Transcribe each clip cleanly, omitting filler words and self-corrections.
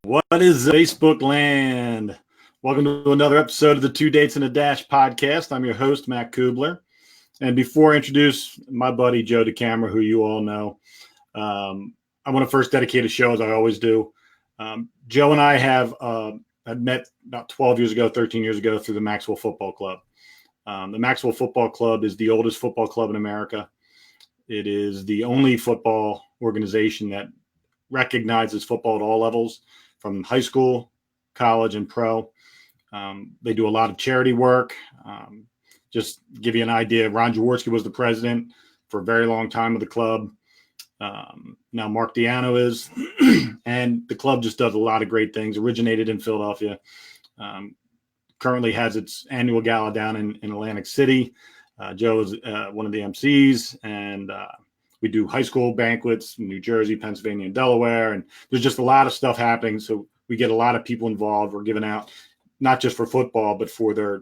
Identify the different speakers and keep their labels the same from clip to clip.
Speaker 1: What is Facebook land? Welcome to another episode of the Two Dates and a Dash podcast. I'm your host, Matt Cubbler. And before I introduce my buddy, Joe Decamara, who you all know, I want to first dedicate a show, as I always do. Joe and I had met about 12 years ago, 13 years ago through the Maxwell Football Club. The Maxwell Football Club is the oldest football club in America. It is the only football organization that recognizes football at all levels, from high school, college, and pro. They do a lot of charity work. Just to give you an idea, Ron Jaworski was the president for a very long time of the club. Now Mark Diano is, and the club just does a lot of great things. Originated in Philadelphia. Currently has its annual gala down in Atlantic City. Joe is one of the emcees, and we do high school banquets in New Jersey, Pennsylvania, and Delaware. And there's just a lot of stuff happening. So we get a lot of people involved. We're giving out not just for football, but for their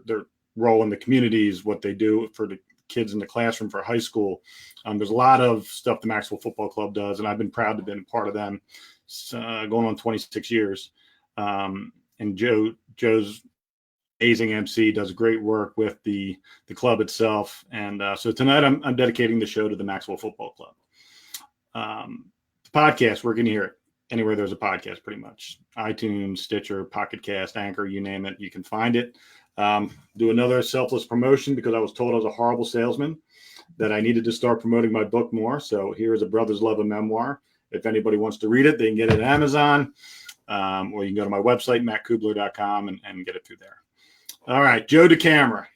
Speaker 1: role in the communities, what they do for the kids in the classroom for high school. There's a lot of stuff the Maxwell Football Club does, and I've been proud to have been part of them going on 26 years. And Joe's amazing MC, does great work with the club itself. And so tonight I'm dedicating the show to the Maxwell Football Club. The podcast, we're going to hear it anywhere there's a podcast, pretty much. iTunes, Stitcher, Pocket Cast, Anchor, you name it, you can find it. Do another selfless promotion because I was told I was a horrible salesman, that I needed to start promoting my book more. So here is A Brother's Love, a memoir. If anybody wants to read it, they can get it at Amazon, or you can go to my website, mattcubbler.com, and get it through there. All right, Joe Decamara.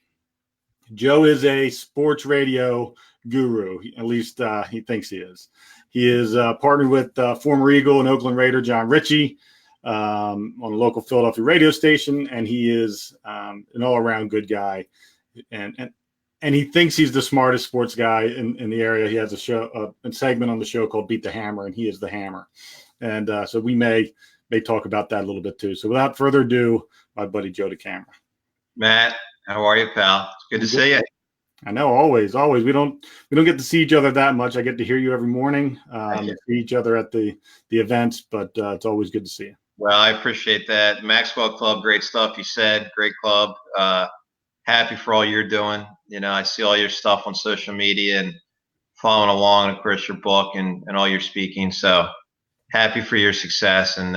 Speaker 1: Joe is a sports radio guru. At least he thinks he is. He is partnered with former Eagle and Oakland Raider John Ritchie on a local Philadelphia radio station, and he is an all-around good guy. And he thinks he's the smartest sports guy in the area. He has a segment on the show called Beat the Hammer, and he is the hammer. And so we may talk about that a little bit too. So without further ado, my buddy Joe Decamara.
Speaker 2: Matt, how are you, pal? It's good to see you.
Speaker 1: I know, always. We don't get to see each other that much. I get to hear you every morning, see each other at the events, but it's always good to see you.
Speaker 2: Well, I appreciate that. Maxwell Club, great stuff. You said, great club. Happy for all you're doing. You know, I see all your stuff on social media and following along, and of course your book and all your speaking. So happy for your success, and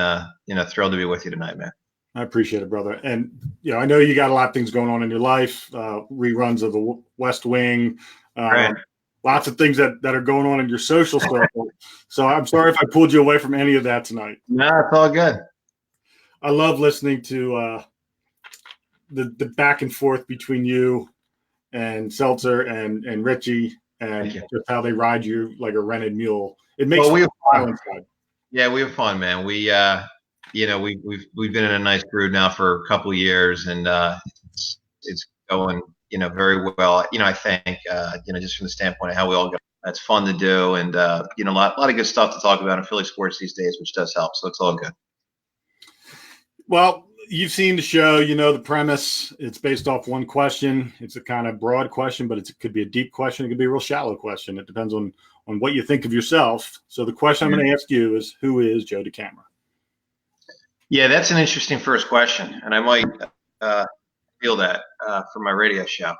Speaker 2: thrilled to be with you tonight, man.
Speaker 1: I appreciate it, brother. And, I know you got a lot of things going on in your life, reruns of the West Wing,
Speaker 2: right.
Speaker 1: Lots of things that are going on in your social circle. So I'm sorry if I pulled you away from any of that tonight.
Speaker 2: No, it's all good.
Speaker 1: I love listening to the back and forth between you and Seltzer and Richie, and just how they ride you like a rented mule. It makes
Speaker 2: we have fun.
Speaker 1: Inside.
Speaker 2: Yeah, we have fun, man. We've been in a nice groove now for a couple of years, and it's going very well. I think just from the standpoint of how we all go, that's fun to do, and a lot of good stuff to talk about in Philly sports these days, which does help. So it's all good.
Speaker 1: Well, you've seen the show, the premise. It's based off one question. It's a kind of broad question, but it could be a deep question. It could be a real shallow question. It depends on what you think of yourself. So the question I'm going to ask you is, who is Joe Decamara?
Speaker 2: Yeah, that's an interesting first question, and I might feel that for my radio show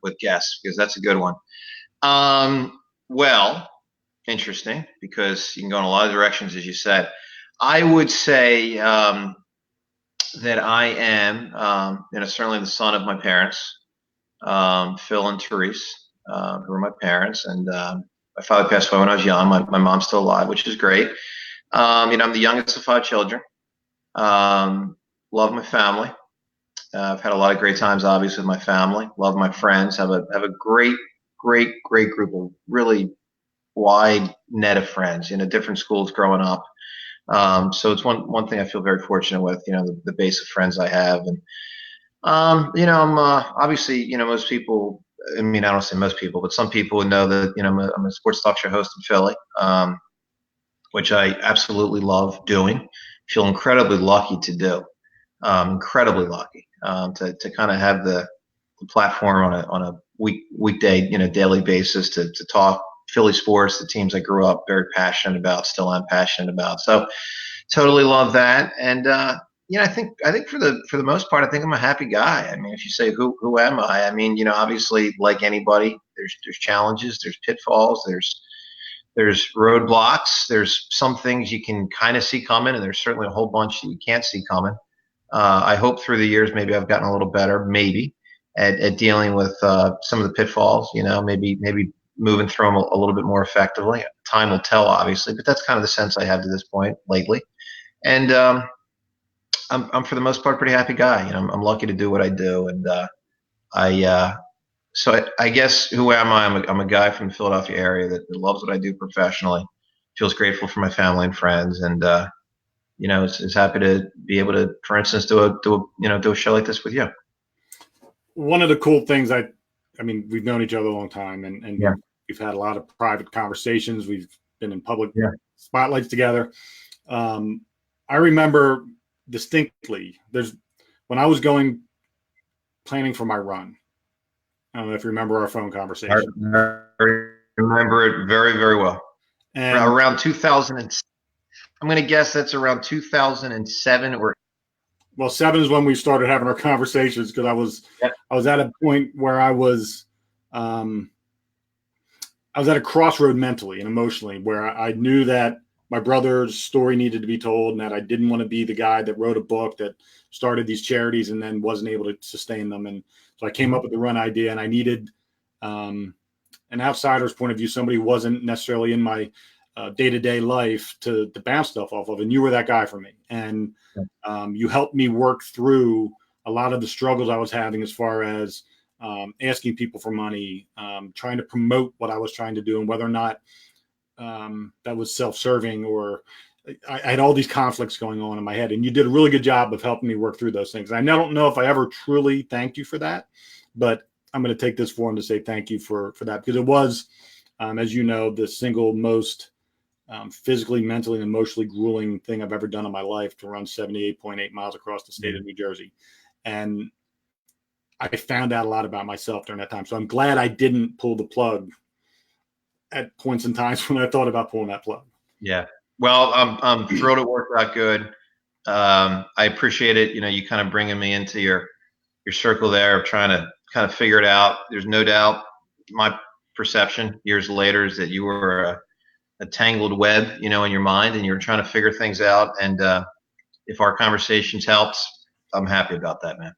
Speaker 2: with guests, because that's a good one. Well, interesting, because you can go in a lot of directions, as you said. I would say that I am, certainly the son of my parents, Phil and Therese, who are my parents, and my father passed away when I was young. My mom's still alive, which is great. I'm the youngest of 5 children. Love my family. I've had a lot of great times, obviously, with my family. Love my friends. Have a great group of really wide net of friends, different schools growing up. So it's one thing I feel very fortunate with, the base of friends I have. And, I'm obviously, most people, I don't say most people, but some people would know that, I'm a sports talk show host in Philly, which I absolutely love doing. Feel incredibly lucky to do. Incredibly lucky to kind of have the platform on a weekday, daily basis to talk Philly sports, the teams I grew up very passionate about, still am passionate about. So totally love that. And I think for the most part, I think I'm a happy guy. I mean, if you say who am I? I mean, obviously, like anybody, there's challenges, there's pitfalls, there's roadblocks, there's some things you can kind of see coming, and there's certainly a whole bunch that you can't see coming. I hope through the years maybe I've gotten a little better, maybe at dealing with some of the pitfalls. Maybe moving through them a little bit more effectively. Time will tell, obviously, but that's kind of the sense I have to this point lately. And I'm for the most part pretty happy guy. I'm lucky to do what I do, and so I guess who am I? I'm a guy from the Philadelphia area that loves what I do professionally, feels grateful for my family and friends, and is happy to be able to, for instance, do a show like this with you.
Speaker 1: One of the cool things, I mean, we've known each other a long time, and
Speaker 2: yeah.
Speaker 1: We've had a lot of private conversations. We've been in public spotlights together. I remember distinctly when I was planning for my run. I don't know if you remember our phone conversation.
Speaker 2: I remember it very, very well. And around 2000, I'm going to guess that's around 2007 or.
Speaker 1: Well, 7 is when we started having our conversations, because I was at a point where I was at a crossroad mentally and emotionally, where I knew that my brother's story needed to be told, and that I didn't want to be the guy that wrote a book that started these charities and then wasn't able to sustain them. And so I came up with the run idea, and I needed an outsider's point of view, somebody who wasn't necessarily in my day-to-day life to bounce stuff off of. And you were that guy for me. And you helped me work through a lot of the struggles I was having as far as asking people for money, trying to promote what I was trying to do, and whether or not that was self-serving, or I had all these conflicts going on in my head. And you did a really good job of helping me work through those things. And I don't know if I ever truly thanked you for that, but I'm going to take this forum to say thank you for that, because it was, as you know, the single most physically, mentally, and emotionally grueling thing I've ever done in my life, to run 78.8 miles across the state of New Jersey. And I found out a lot about myself during that time. So I'm glad I didn't pull the plug at points in times when I thought about pulling that plug.
Speaker 2: Yeah. Well, I'm thrilled it worked out good. I appreciate it. You kind of bringing me into your circle there of trying to kind of figure it out. There's no doubt my perception years later is that you were a tangled web, in your mind, and you were trying to figure things out. And if our conversations helped, I'm happy about that, man.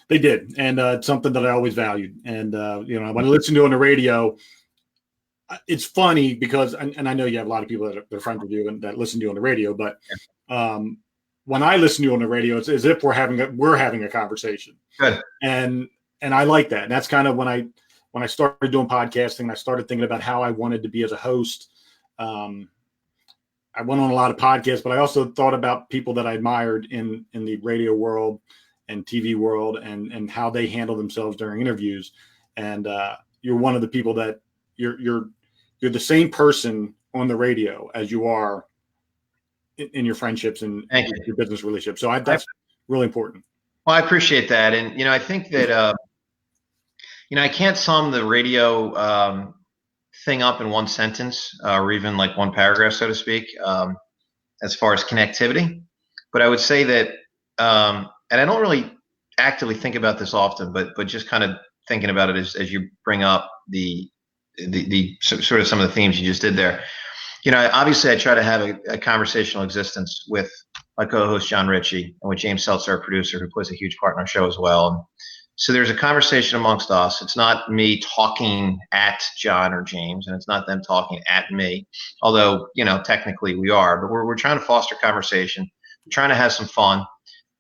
Speaker 1: They did. And it's something that I always valued. And, when I listen to it on the radio, it's funny because, and I know you have a lot of people that are friends with you and that listen to you on the radio, but when I listen to you on the radio, it's as if we're having a conversation.
Speaker 2: Good.
Speaker 1: And I like that. And that's kind of when I started doing podcasting, I started thinking about how I wanted to be as a host. I went on a lot of podcasts, but I also thought about people that I admired in the radio world and TV world, and how they handle themselves during interviews. And you're one of the people that you're the same person on the radio as you are in your friendships and your business relationships. So that's really important.
Speaker 2: Well, I appreciate that. And, I think that, I can't sum the radio thing up in one sentence or even like one paragraph, so to speak, as far as connectivity. But I would say that, and I don't really actively think about this often, but just kind of thinking about it as you bring up the sort of some of the themes you just did there. Obviously I try to have a conversational existence with my co-host John Ritchie and with James Seltzer, our producer, who plays a huge part in our show as well. And so there's a conversation amongst us. It's not me talking at John or James, and it's not them talking at me, although, technically we are, but we're trying to foster conversation. We're trying to have some fun.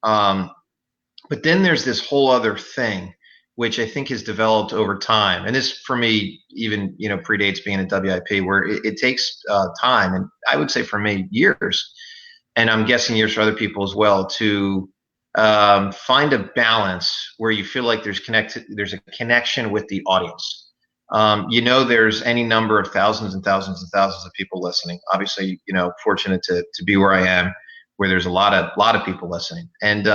Speaker 2: But then there's this whole other thing, which I think has developed over time. And this, for me, even, predates being at WIP, where it takes time. And I would say for me, years, and I'm guessing years for other people as well, to find a balance where you feel like there's a connection with the audience. There's any number of thousands and thousands and thousands of people listening. Obviously, fortunate to be where I am, where there's a lot of people listening. And,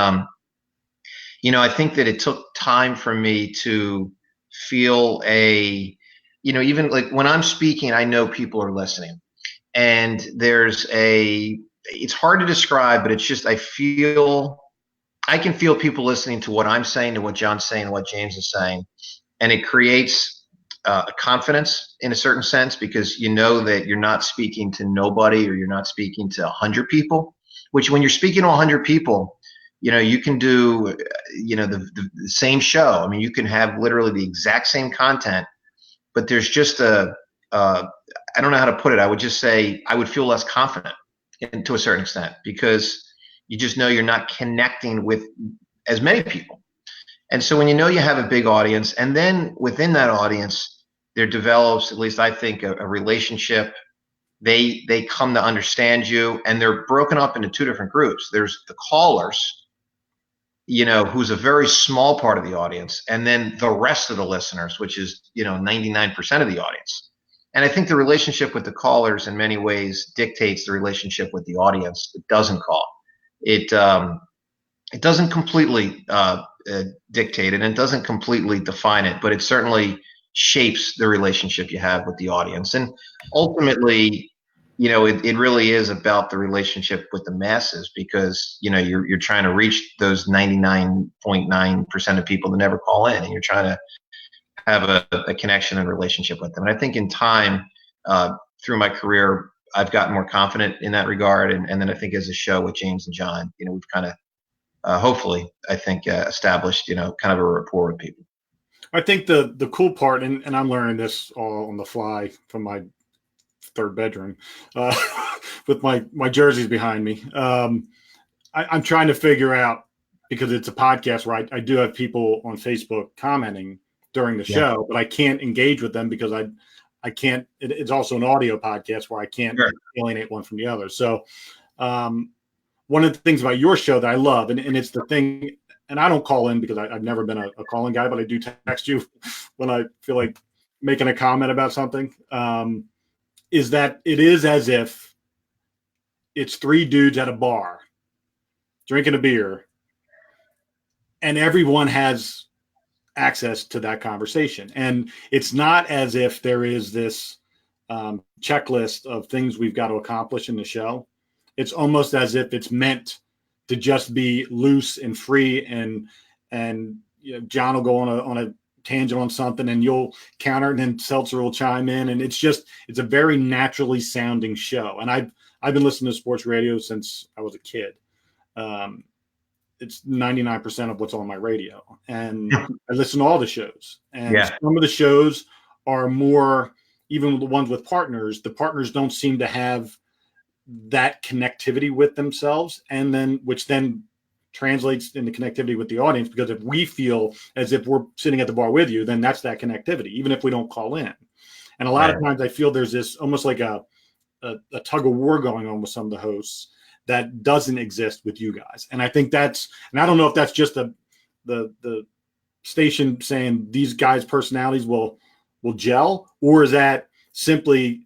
Speaker 2: I think that it took time for me to feel even like when I'm speaking, I know people are listening, and there's a it's hard to describe, but it's just, I can feel people listening to what I'm saying, to what John's saying, and what James is saying. And it creates a confidence in a certain sense, because you know that you're not speaking to nobody, or you're not speaking to 100 people, which when you're speaking to 100 people, you can do, the same show. I mean, you can have literally the exact same content, but there's just I don't know how to put it. I would just say I would feel less confident to a certain extent, because you just know you're not connecting with as many people. And so when you have a big audience, and then within that audience, there develops, at least I think, a relationship. They come to understand you, and they're broken up into two different groups. There's the callers, who's a very small part of the audience, and then the rest of the listeners, which is, 99% of the audience. And I think the relationship with the callers in many ways dictates the relationship with the audience that doesn't call. It doesn't completely dictate it, and it doesn't completely define it, but it certainly shapes the relationship you have with the audience. And ultimately, it really is about the relationship with the masses, because, you're trying to reach those 99.9% of people that never call in, and you're trying to have a connection and relationship with them. And I think in time, through my career, I've gotten more confident in that regard. And then I think as a show with James and John, we've kind of, hopefully, I think, established, kind of a rapport with people.
Speaker 1: I think the cool part, and I'm learning this all on the fly from my third bedroom, with my jerseys behind me. I'm trying to figure out, because it's a podcast where I do have people on Facebook commenting during the show, but I can't engage with them because I can't. It's also an audio podcast where I can't alienate one from the other. So one of the things about your show that I love, and it's the thing, and I don't call in because I've never been a calling guy, but I do text you when I feel like making a comment about something, is that it is as if it's three dudes at a bar drinking a beer, and everyone has access to that conversation. And it's not as if there is this checklist of things we've got to accomplish in the show. It's almost as if it's meant to just be loose and free, and John will go on a tangent on something and you'll counter, and then Seltzer will chime in, and it's a very naturally sounding show. And I've been listening to sports radio since I was a kid. It's 99% of what's on my radio, and I listen to all the shows, and some of the shows are more, even the ones with partners, the partners don't seem to have that connectivity with themselves, and then which then translates into connectivity with the audience, because if we feel as if we're sitting at the bar with you, then that's that connectivity, even if we don't call in. And a lot of times I feel there's this almost like a tug of war going on with some of the hosts that doesn't exist with you guys. And I think and I don't know if that's just the station saying these guys' personalities will gel, or is that simply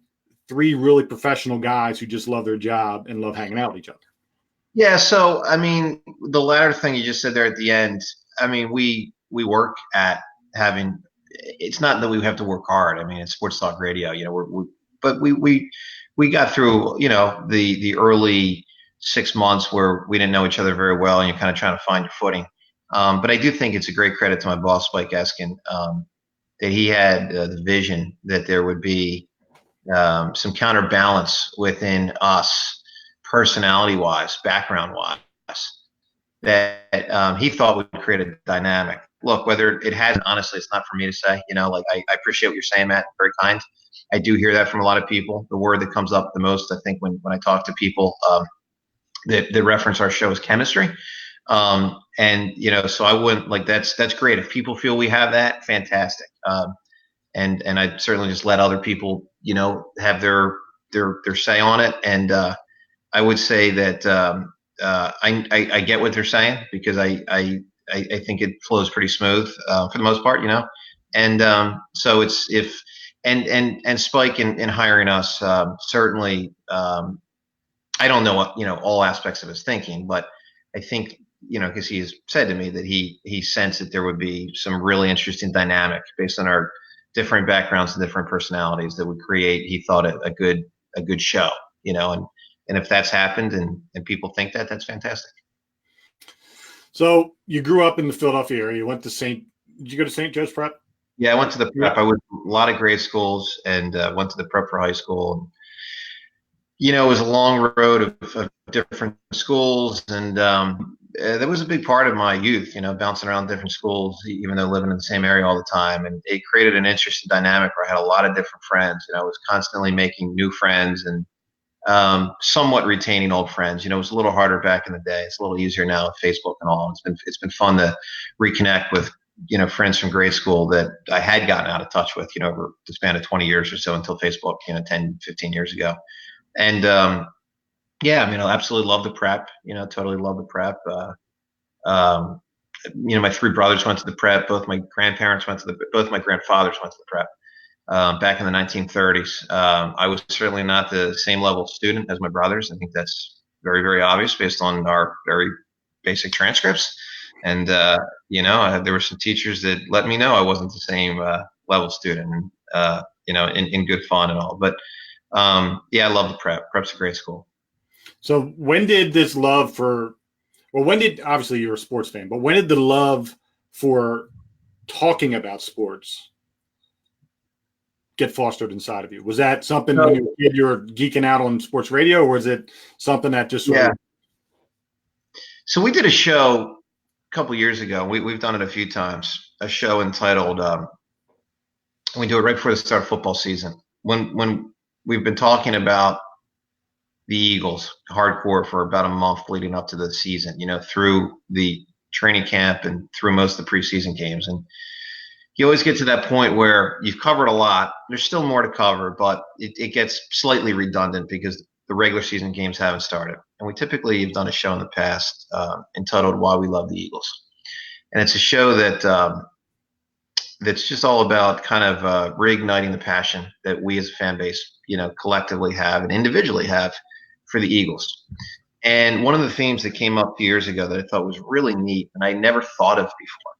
Speaker 1: three really professional guys who just love their job and love hanging out with each other?
Speaker 2: Yeah. So, I mean, the latter thing you just said there at the end, I mean, we work at having, it's not that we have to work hard. I mean, it's sports talk radio, but we got through, the early 6 months where we didn't know each other very well, and you're kind of trying to find your footing. But I do think it's a great credit to my boss, Spike Eskin, that he had the vision that there would be some counterbalance within us, personality-wise, background-wise, that he thought would create a dynamic. Look, whether it hasn't, honestly, it's not for me to say. I appreciate what you're saying, Matt. Very kind. I do hear that from a lot of people. The word that comes up the most, I think, when I talk to people that reference our show is chemistry. And so I wouldn't that's great. If people feel we have that, fantastic. And I certainly just let other people, have their say on it. And I would say that I get what they're saying, because I think it flows pretty smooth for the most part, And so it's and Spike in hiring us, certainly. I don't know what, all aspects of his thinking, but I think, because he has said to me that he sensed that there would be some really interesting dynamic based on our different backgrounds and different personalities that would create, he thought, a good show, and if that's happened and people think that, that's fantastic.
Speaker 1: So you grew up in the Philadelphia area. You went to did you go to St. Joe's Prep?
Speaker 2: Yeah, I went to the prep. I went to a lot of grade schools and went to the prep for high school. It was a long road of different schools, and that was a big part of my youth, bouncing around different schools, even though living in the same area all the time. And it created an interesting dynamic where I had a lot of different friends. I was constantly making new friends and somewhat retaining old friends. It was a little harder back in the day. It's a little easier now with Facebook and all. It's been fun to reconnect with friends from grade school that I had gotten out of touch with, over the span of 20 years or so until Facebook, 10, 15 years ago. And yeah, I absolutely love the prep, totally love the prep. My three brothers went to the prep. Both my grandfathers went to the prep back in the 1930s. I was certainly not the same level of student as my brothers. I think that's very, very obvious based on our very basic transcripts. And, there were some teachers that let me know I wasn't the same level student, in good fun and all. But, yeah, I love the prep. Prep's a great school.
Speaker 1: So when did this love obviously you're a sports fan, but when did the love for talking about sports get fostered inside of you? Was that something when you were a kid you were geeking out on sports radio, or was it something that just sort of...
Speaker 2: So we did a show a couple years ago. We've done it a few times, a show entitled we do it right before the start of football season, when we've been talking about the Eagles hardcore for about a month leading up to the season, through the training camp and through most of the preseason games. And you always get to that point where you've covered a lot. There's still more to cover, but it gets slightly redundant because the regular season games haven't started. And we typically have done a show in the past entitled Why We Love the Eagles. And it's a show that's just all about kind of reigniting the passion that we as a fan base, collectively have and individually have for the Eagles. And one of the themes that came up a few years ago that I thought was really neat and I never thought of before,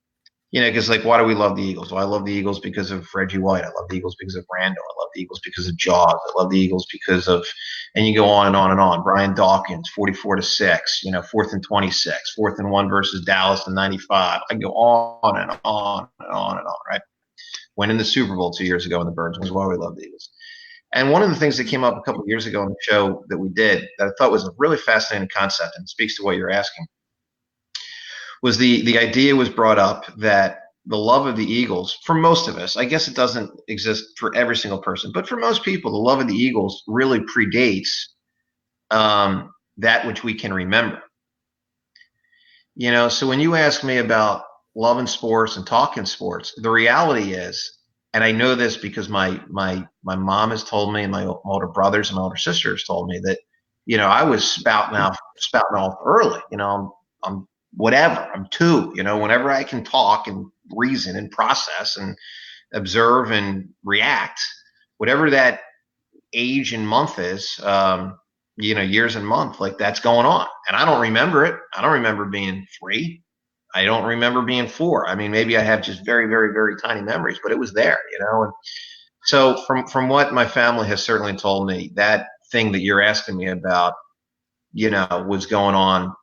Speaker 2: because why do we love the Eagles? Well, I love the Eagles because of Reggie White. I love the Eagles because of Randall. I love the Eagles because of Jaws. I love the Eagles because of, and you go on and on and on. Brian Dawkins, 44-6, 4th and 26, 4th and 1 versus Dallas in 95. I go on and on and on and on, right? Winning the Super Bowl 2 years ago in the Birds was why we love the Eagles. And one of the things that came up a couple of years ago on the show that we did that I thought was a really fascinating concept and speaks to what you're asking was the idea was brought up that the love of the Eagles, for most of us, I guess it doesn't exist for every single person, but for most people, the love of the Eagles really predates that which we can remember. So when you ask me about loving sports and talking sports, the reality is, and I know this because my mom has told me and my older brothers and my older sisters told me that, I was spouting off early, I'm whatever, I'm 2, whenever I can talk and reason and process and observe and react, whatever that age and month is, years and month, that's going on. And I don't remember it. I don't remember being 3. I don't remember being 4. I mean, maybe I have just very, very, very tiny memories, but it was there, And so from what my family has certainly told me, that thing that you're asking me about, was going on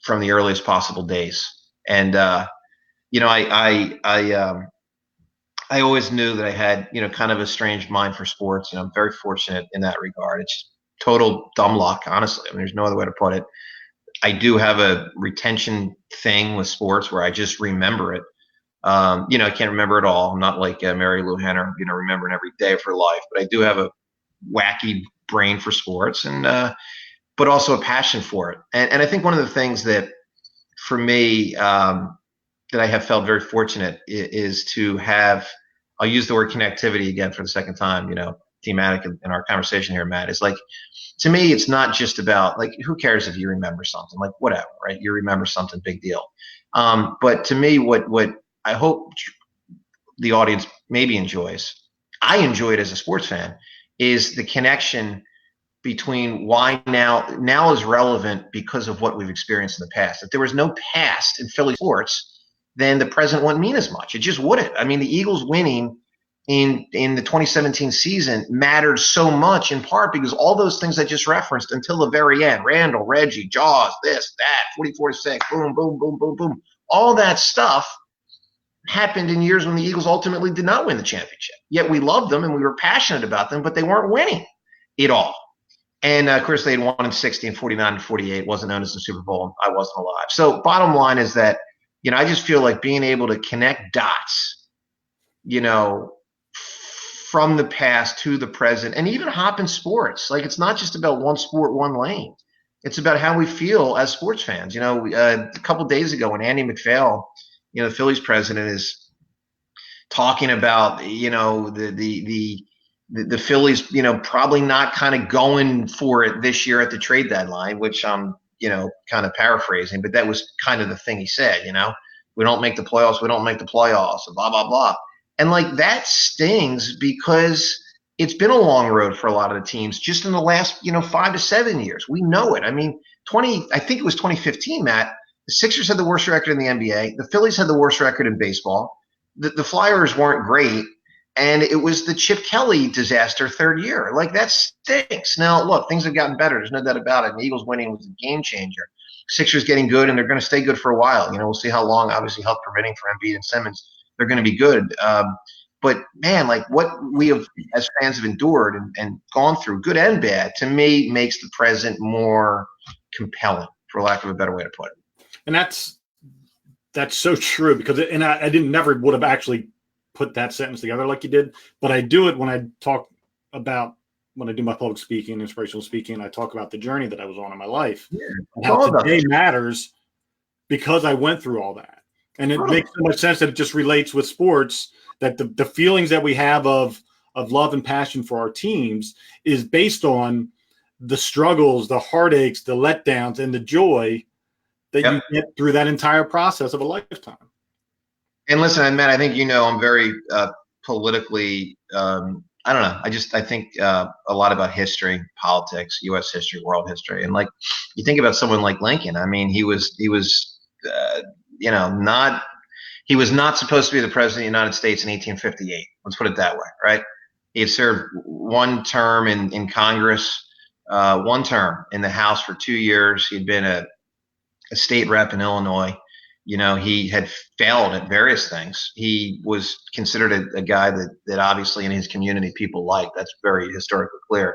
Speaker 2: from the earliest possible days. And, I always knew that I had, kind of a strange mind for sports. I'm very fortunate in that regard. It's just total dumb luck, honestly. I mean, there's no other way to put it. I do have a retention thing with sports where I just remember it. I can't remember it all. I'm not like Mary Lou Henner, remembering every day of her life, but I do have a wacky brain for sports and, but also a passion for it. And I think one of the things that for me, that I have felt very fortunate is to have, I'll use the word connectivity again for the second time, thematic in our conversation here, Matt, is to me, it's not just about who cares if you remember something, whatever, right? You remember something, big deal. But to me, what I hope the audience maybe enjoys, I enjoy it as a sports fan, is the connection between why now is relevant because of what we've experienced in the past. If there was no past in Philly sports, then the present wouldn't mean as much. It just wouldn't. I mean, the Eagles winning in the 2017 season mattered so much, in part because all those things I just referenced until the very end, Randall, Reggie, Jaws, this, that, 40-46, boom, boom, boom, boom, boom, all that stuff happened in years when the Eagles ultimately did not win the championship. Yet we loved them and we were passionate about them, but they weren't winning it all. And of course, they had won in 60 and 49 and 48, wasn't known as the Super Bowl. I wasn't alive. So bottom line is that, I just feel like being able to connect dots, from the past to the present, and even hop in sports. Like, it's not just about one sport, one lane. It's about how we feel as sports fans. A couple of days ago when Andy McPhail, the Phillies president, is talking about, the Phillies, probably not kind of going for it this year at the trade deadline, which I'm, kind of paraphrasing, but that was kind of the thing he said, we don't make the playoffs, and blah, blah, blah. And like, that stings because it's been a long road for a lot of the teams just in the last, 5 to 7 years. We know it. I mean, I think it was 2015, Matt, the Sixers had the worst record in the NBA. The Phillies had the worst record in baseball. The Flyers weren't great. And it was the Chip Kelly disaster third year. Like, that stinks. Now, look, things have gotten better. There's no doubt about it. And the Eagles winning was a game changer. Sixers getting good, and they're going to stay good for a while. We'll see how long, obviously, health permitting for Embiid and Simmons, they're going to be good. But, man, like, what we have as fans have endured and gone through, good and bad, to me makes the present more compelling, for lack of a better way to put it.
Speaker 1: And that's so true, because I never would have actually put that sentence together like you did, but I do it when I do my public speaking, inspirational speaking. I talk about the journey that I was on in my life, and how today matters because I went through all that. And it makes so much sense that it just relates with sports, that the feelings that we have of love and passion for our teams is based on the struggles, the heartaches, the letdowns, and the joy that you get through that entire process of a lifetime.
Speaker 2: And listen, Matt, I think I'm very politically. I don't know. I think a lot about history, politics, U.S. history, world history, and like, you think about someone like Lincoln. I mean, he was not supposed to be the president of the United States in 1858. Let's put it that way, right? He had served one term in Congress, one term in the House for 2 years. He'd been a state rep in Illinois. He had failed at various things. He was considered a guy that obviously in his community people like. That's very historically clear.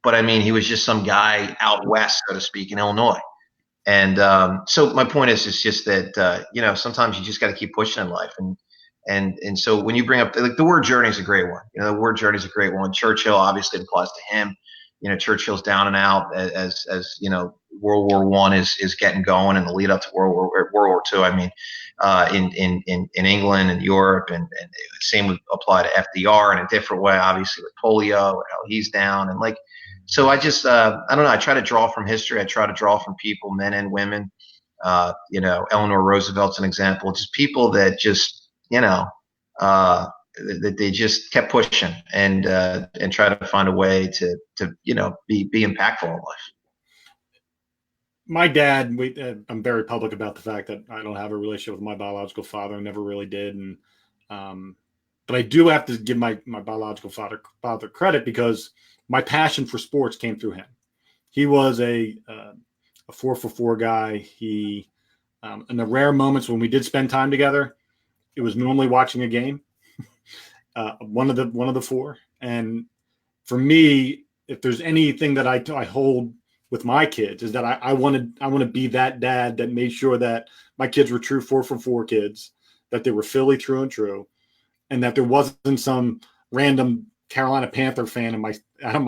Speaker 2: But I mean, he was just some guy out west, so to speak, in Illinois. And so my point is, it's just that, sometimes you just got to keep pushing in life. And so when you bring up, like, the word journey is a great one. The word journey is a great one. Churchill obviously applies to him. Churchill's down and out as World War I is getting going, and the lead up to World War II. I mean, in England and Europe, and same would apply to FDR in a different way, obviously, with polio or how he's down. And like, so I just, I don't know. I try to draw from history. I try to draw from people, men and women. Eleanor Roosevelt's an example. Just people that just, that they just kept pushing and try to find a way to be impactful in life.
Speaker 1: My dad, I'm very public about the fact that I don't have a relationship with my biological father. I never really did. And but I do have to give my biological father credit, because my passion for sports came through him. He was a 4-for-4 guy. He, in the rare moments when we did spend time together, it was normally watching a game. One of the four. And for me, if there's anything that I hold with my kids, is that I want to be that dad that made sure that my kids were true 4-for-4 kids, that they were Philly through and true, and that there wasn't some random Carolina Panther fan in my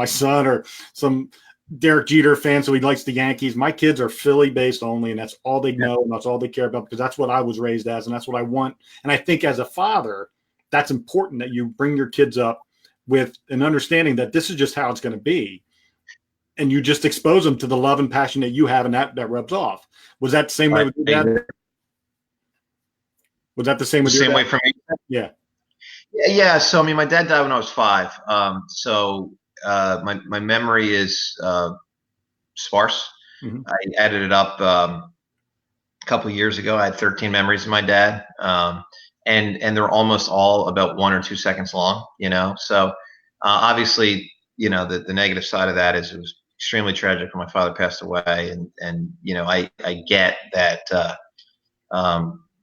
Speaker 1: son, or some Derek Jeter fan so he likes the Yankees. My kids are Philly based only, and that's all they know, and that's all they care about, because that's what I was raised as, and that's what I want. And I think as a father, that's important, that you bring your kids up with an understanding that this is just how it's going to be. And you just expose them to the love and passion that you have, and that rubs off. Was that the same way with your dad? Was that the same with your dad?
Speaker 2: Same way for me?
Speaker 1: Yeah.
Speaker 2: Yeah. So, I mean, my dad died when I was 5. So my memory is sparse. Mm-hmm. I added it up a couple of years ago. I had 13 memories of my dad. and they're almost all about 1 or 2 seconds long, you know. So obviously, you know, the negative side of that is it was extremely tragic when my father passed away, and you know, I get that,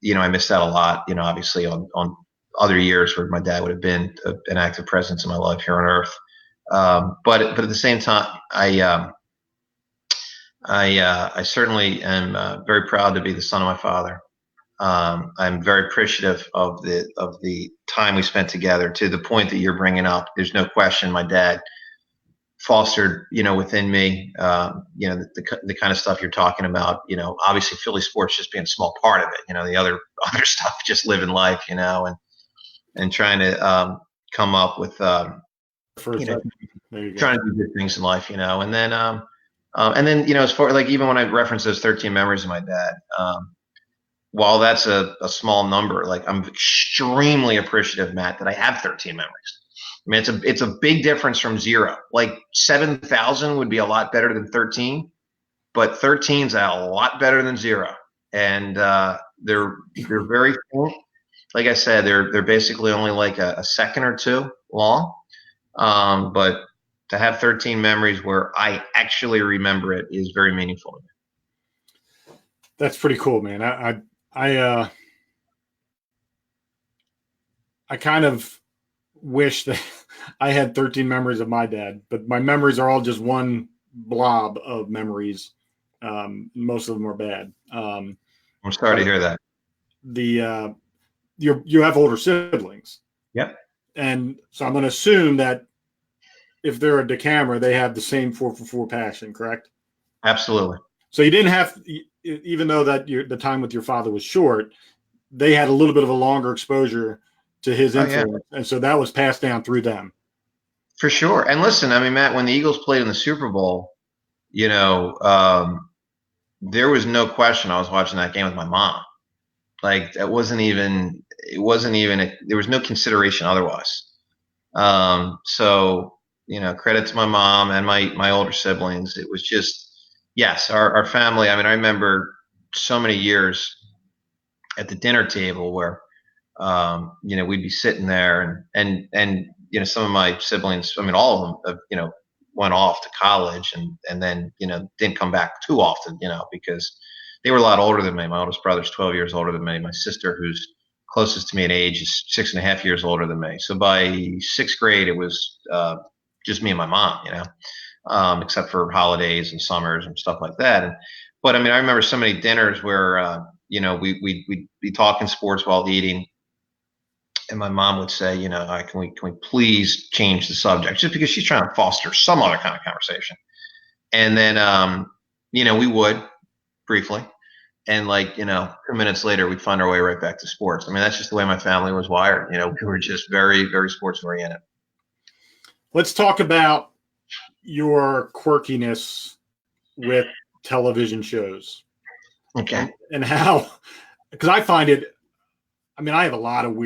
Speaker 2: you know, I missed out a lot, you know, obviously on other years where my dad would have been an active presence in my life here on earth. But at the same time, I certainly am very proud to be the son of my father. I'm very appreciative of the time we spent together. To the point that you're bringing up, there's no question my dad fostered, you know, within me, you know, the kind of stuff you're talking about. You know, obviously Philly sports just being a small part of it. You know, the other stuff, just living life, you know, and trying to come up with, you know, trying to do good things in life, you know, and then you know, as far like even when I reference those 13 memories of my dad. While that's a small number, like I'm extremely appreciative, Matt, that I have 13 memories. I mean, it's a big difference from 0. Like 7,000 would be a lot better than 13, but 13 is a lot better than 0. And they're very faint. Like I said, they're basically only like a second or 2 long. But to have 13 memories where I actually remember it is very meaningful to me.
Speaker 1: That's pretty cool, man. I kind of wish that I had 13 memories of my dad, but my memories are all just one blob of memories. Most of them are bad.
Speaker 2: I'm sorry to hear that.
Speaker 1: You have older siblings.
Speaker 2: Yep.
Speaker 1: And so I'm going to assume that if they're a Decamara, they have the same 4-for-4 passion, correct?
Speaker 2: Absolutely.
Speaker 1: So you didn't have, even though that the time with your father was short, they had a little bit of a longer exposure to his influence. Yeah. And so that was passed down through them.
Speaker 2: For sure. And listen, I mean, Matt, when the Eagles played in the Super Bowl, you know, there was no question I was watching that game with my mom. Like there was no consideration otherwise. So, you know, credit to my mom and my older siblings. It was just, yes, our family. I mean, I remember so many years at the dinner table where, you know, we'd be sitting there and, you know, some of my siblings, I mean, all of them, you know, went off to college and then, you know, didn't come back too often, you know, because they were a lot older than me. My oldest brother's 12 years older than me. My sister, who's closest to me in age, is 6.5 years older than me. So by 6th grade, it was just me and my mom, you know, except for holidays and summers and stuff like that. But I mean, I remember so many dinners where, you know, we'd be talking sports while eating. And my mom would say, you know, can we please change the subject, just because she's trying to foster some other kind of conversation. And then, you know, we would briefly. And like, you know, 2 minutes later, we'd find our way right back to sports. I mean, that's just the way my family was wired. You know, we were just very, very sports oriented.
Speaker 1: Let's talk about your quirkiness with television shows.
Speaker 2: Okay.
Speaker 1: And how, because I find it, I mean, I have a lot of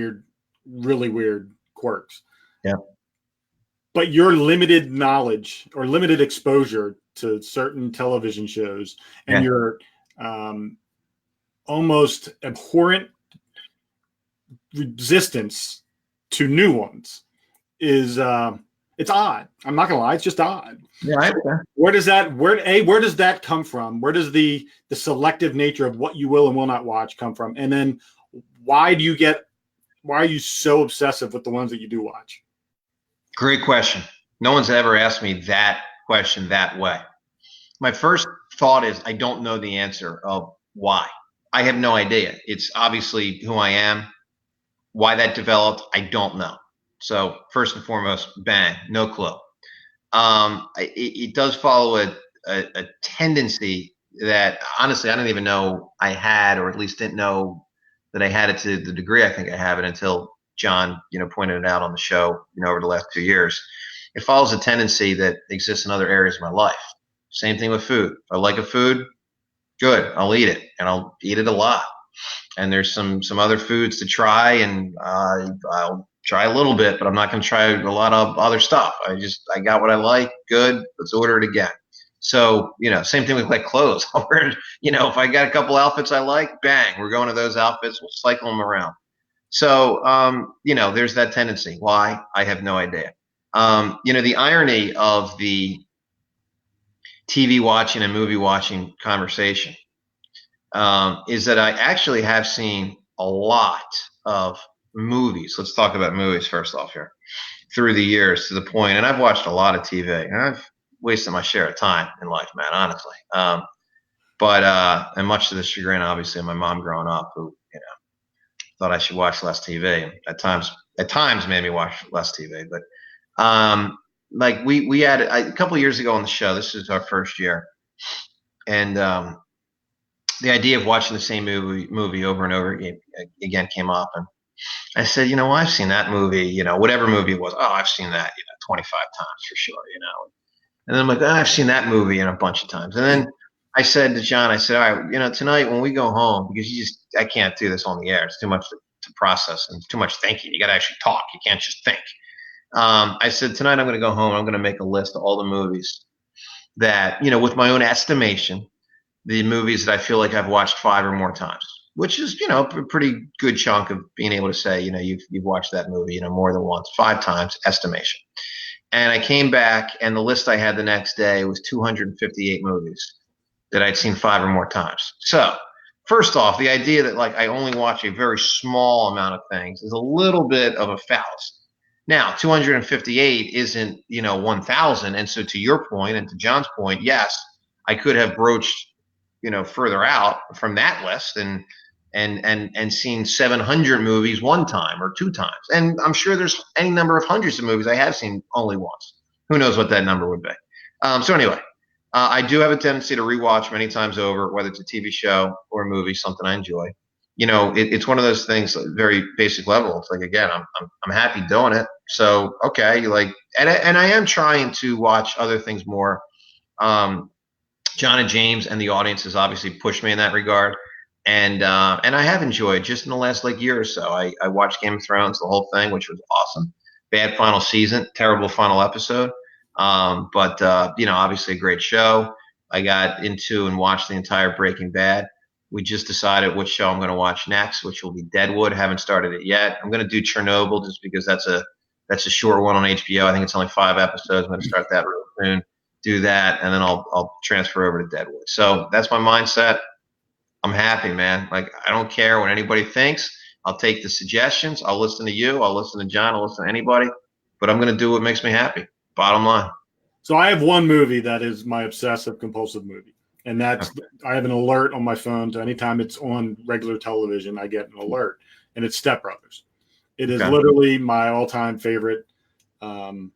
Speaker 1: really weird quirks.
Speaker 2: Yeah.
Speaker 1: But your limited knowledge or limited exposure to certain television shows and your almost abhorrent resistance to new ones is it's odd. I'm not gonna lie, it's just odd.
Speaker 2: Yeah.
Speaker 1: Where does that come from? Where does the selective nature of what you will and will not watch come from? And then why are you so obsessive with the ones that you do watch?
Speaker 2: Great question. No one's ever asked me that question that way. My first thought is I don't know the answer of why. I have no idea. It's obviously who I am. Why that developed, I don't know. So first and foremost, bang, no clue. It does follow a tendency that honestly I didn't even know I had, or at least didn't know that I had it to the degree I think I have it until John, you know, pointed it out on the show, you know, over the last 2 years. It follows a tendency that exists in other areas of my life. Same thing with food. If I like a food, good, I'll eat it, and I'll eat it a lot. And there's some other foods to try, and I'll try a little bit, but I'm not going to try a lot of other stuff. I got what I like, good, let's order it again. So, you know, same thing with like clothes. You know, if I got a couple outfits I like, bang, we're going to those outfits, we'll cycle them around. So, there's that tendency. Why? I have no idea. The irony of the TV watching and movie watching conversation is that I actually have seen a lot of movies. Let's talk about movies first off here. Through the years, to the point, and I've watched a lot of TV, and I've wasted my share of time in life, man, honestly. And much to the chagrin, obviously, of my mom growing up, who thought I should watch less TV, and at times made me watch less TV. But like we had a couple of years ago on the show. This is our first year, and the idea of watching the same movie over and over again came up, and I said, I've seen that movie, whatever movie it was. Oh, I've seen that, 25 times for sure, And then I'm like, I've seen that movie a bunch of times. And then I said to John, all right, tonight when we go home, because I can't do this on the air. It's too much to process and too much thinking. You got to actually talk. You can't just think. I said, tonight I'm going to go home. I'm going to make a list of all the movies that, with my own estimation, the movies that I feel like I've watched 5 or more times, which is, a pretty good chunk of being able to say, you've watched that movie, more than once, 5 times estimation. And I came back, and the list I had the next day was 258 movies that I'd seen 5 or more times. So first off, the idea that I only watch a very small amount of things is a little bit of a fallacy. Now, 258 isn't, 1,000. And so to your point and to John's point, yes, I could have broached, further out from that list and seen 700 movies one time or 2 times. And I'm sure there's any number of hundreds of movies I have seen only once. Who knows what that number would be? So anyway, I do have a tendency to rewatch many times over, whether it's a TV show or a movie, something I enjoy. It's one of those things, very basic level. It's like, again, I'm happy doing it. So, okay, and I am trying to watch other things more. John and James and the audience has obviously pushed me in that regard. And I have enjoyed just in the last year or so. I watched Game of Thrones, the whole thing, which was awesome. Bad final season, terrible final episode. But obviously a great show. I got into and watched the entire Breaking Bad. We just decided which show I'm going to watch next, which will be Deadwood. Haven't started it yet. I'm going to do Chernobyl just because that's a short one on HBO. I think it's only 5 episodes. I'm going to start that real soon. Do that, and then I'll transfer over to Deadwood. So that's my mindset. I'm happy, man. I don't care what anybody thinks. I'll take the suggestions. I'll listen to you. I'll listen to John. I'll listen to anybody. But I'm going to do what makes me happy. Bottom line.
Speaker 1: So I have one movie that is my obsessive compulsive movie. And that's I have an alert on my phone. So anytime it's on regular television, I get an alert. And it's Step Brothers. It is literally my all-time favorite. Max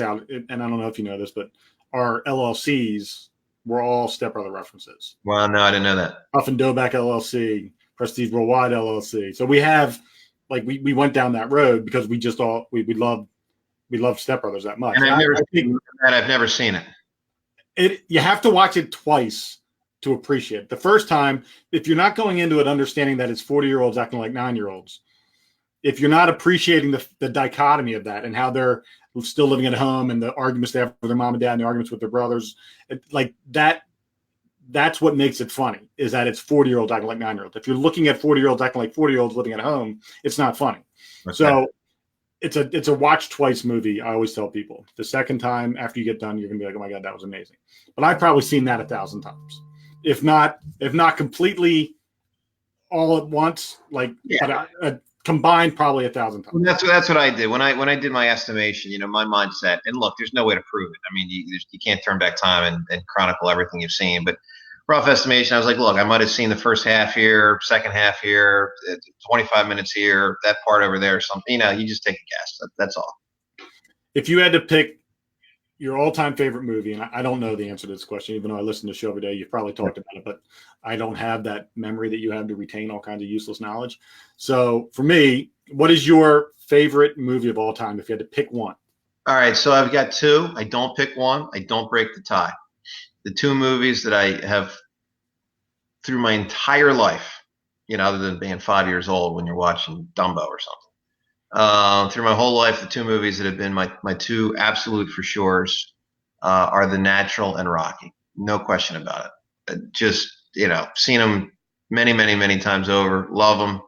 Speaker 1: out, and I don't know if you know this, but our LLCs were all Step Brother references.
Speaker 2: Well, no, I didn't know that.
Speaker 1: Huff and Doback LLC, Prestige Worldwide LLC. So we have, we went down that road because we just we love Step Brothers that much.
Speaker 2: And I've never seen it.
Speaker 1: You have to watch it twice to appreciate it. The first time, if you're not going into it understanding that it's 40-year-olds acting like 9-year-olds, if you're not appreciating the dichotomy of that and how they're still living at home and the arguments they have with their mom and dad and the arguments with their brothers, that's what makes it funny, is that it's 40-year-olds acting like 9-year-olds. If you're looking at 40-year-olds acting like 40-year-olds living at home, it's not funny. Okay. So it's a watch twice movie. I always tell people the second time after you get done, you're gonna be like, oh my God, that was amazing. But I've probably seen that 1,000 times, if not completely all at once, combined probably 1,000 times.
Speaker 2: That's what I did when I did my estimation. My mindset. And look, there's no way to prove it. I mean, you can't turn back time and chronicle everything you've seen. But rough estimation, I was like, look, I might have seen the first half here, second half here, 25 minutes here, that part over there, or something. You just take a guess. That's all.
Speaker 1: If you had to pick your all-time favorite movie, and I don't know the answer to this question, even though I listen to the show every day, you've probably talked about it, but I don't have that memory that you have to retain all kinds of useless knowledge. So for me, what is your favorite movie of all time if you had to pick one?
Speaker 2: All right, so I've got 2. I don't pick one. I don't break the tie. The 2 movies that I have through my entire life, other than being 5 years old when you're watching Dumbo or something. Through my whole life, the 2 movies that have been my 2 absolute for sures are The Natural and Rocky. No question about it. Just, seen them many, many, many times over. Love them.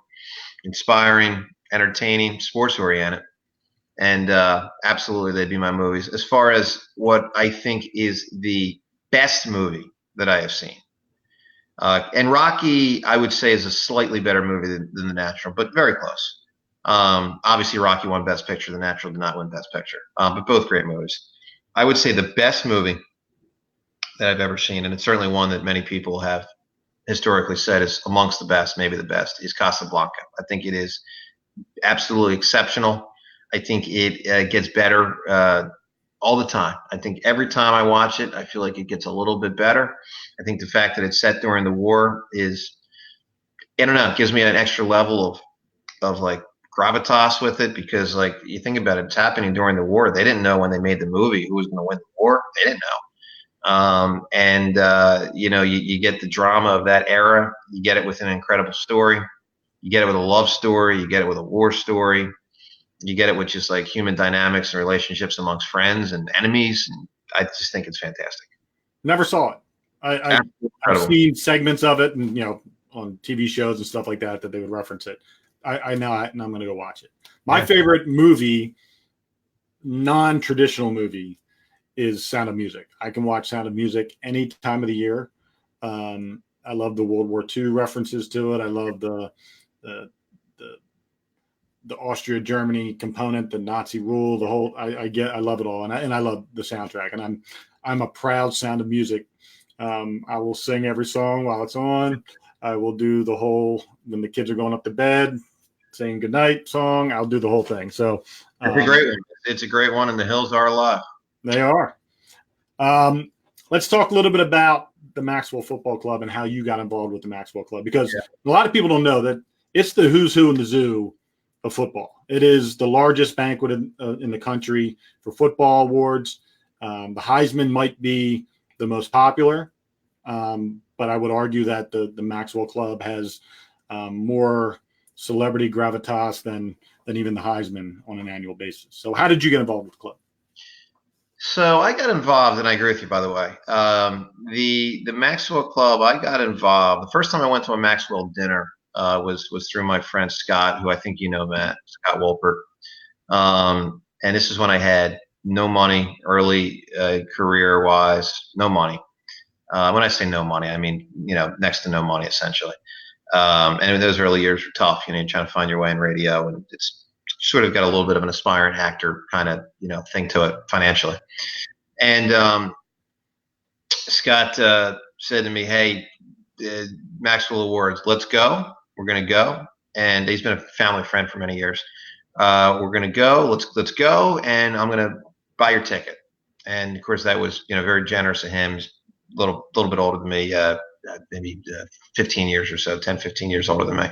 Speaker 2: Inspiring, entertaining, sports oriented. And absolutely, they'd be my movies. As far as what I think is the best movie that I have seen, and Rocky, I would say, is a slightly better movie than The Natural, but very close. Obviously, Rocky won Best Picture. The Natural did not win Best Picture, but both great movies. I would say the best movie that I've ever seen, and it's certainly one that many people have historically said is amongst the best, maybe the best, is Casablanca. I think it is absolutely exceptional. I think it gets better all the time. I think every time I watch it, I feel like it gets a little bit better. I think the fact that it's set during the war is, I don't know, it gives me an extra level of like gravitas with it, because like you think about it, it's happening during the war. They didn't know when they made the movie who was going to win the war. They didn't know. You get the drama of that era. You get it with an incredible story. You get it with a love story. You get it with a war story. You get it with just like human dynamics and relationships amongst friends and enemies. And I just think it's fantastic.
Speaker 1: Never saw it. I've seen segments of it, and on TV shows and stuff like that they would reference it. I know it, and I'm going to go watch it. My favorite movie, non-traditional movie, is Sound of Music. I can watch Sound of Music any time of the year. I love the World War II references to it. I love the Austria-Germany component, the Nazi rule, the whole. I love it all, and I love the soundtrack. And I'm a proud Sound of Music. I will sing every song while it's on. I will do the whole when the kids are going up to bed, saying goodnight song. I'll do the whole thing. So
Speaker 2: it's a great one. It's a great one, and the hills are alive.
Speaker 1: They are. Let's talk a little bit about the Maxwell Football Club and how you got involved with the Maxwell Club, because a lot of people don't know that it's the who's who in the zoo of football. It is the largest banquet in the country for football awards. The Heisman might be the most popular, but I would argue that the Maxwell Club has more celebrity gravitas than even the Heisman on an annual basis. So how did you get involved with the club?
Speaker 2: So I got involved, and I agree with you, by the way. The Maxwell Club, I got involved. The first time I went to a Maxwell dinner was through my friend Scott, who I think you know, Matt, Scott Wolpert. And this is when I had no money, early career-wise, no money. When I say no money, I mean, next to no money, essentially. And those early years were tough, you're trying to find your way in radio, and it's sort of got a little bit of an aspiring actor kind of, thing to it financially. And Scott said to me, hey, Maxwell Awards, let's go. We're going to go. And he's been a family friend for many years. We're going to go. Let's go. And I'm going to buy your ticket. And of course, that was, very generous of him. He's a little bit older than me, maybe 15 years or so, 10, 15 years older than me.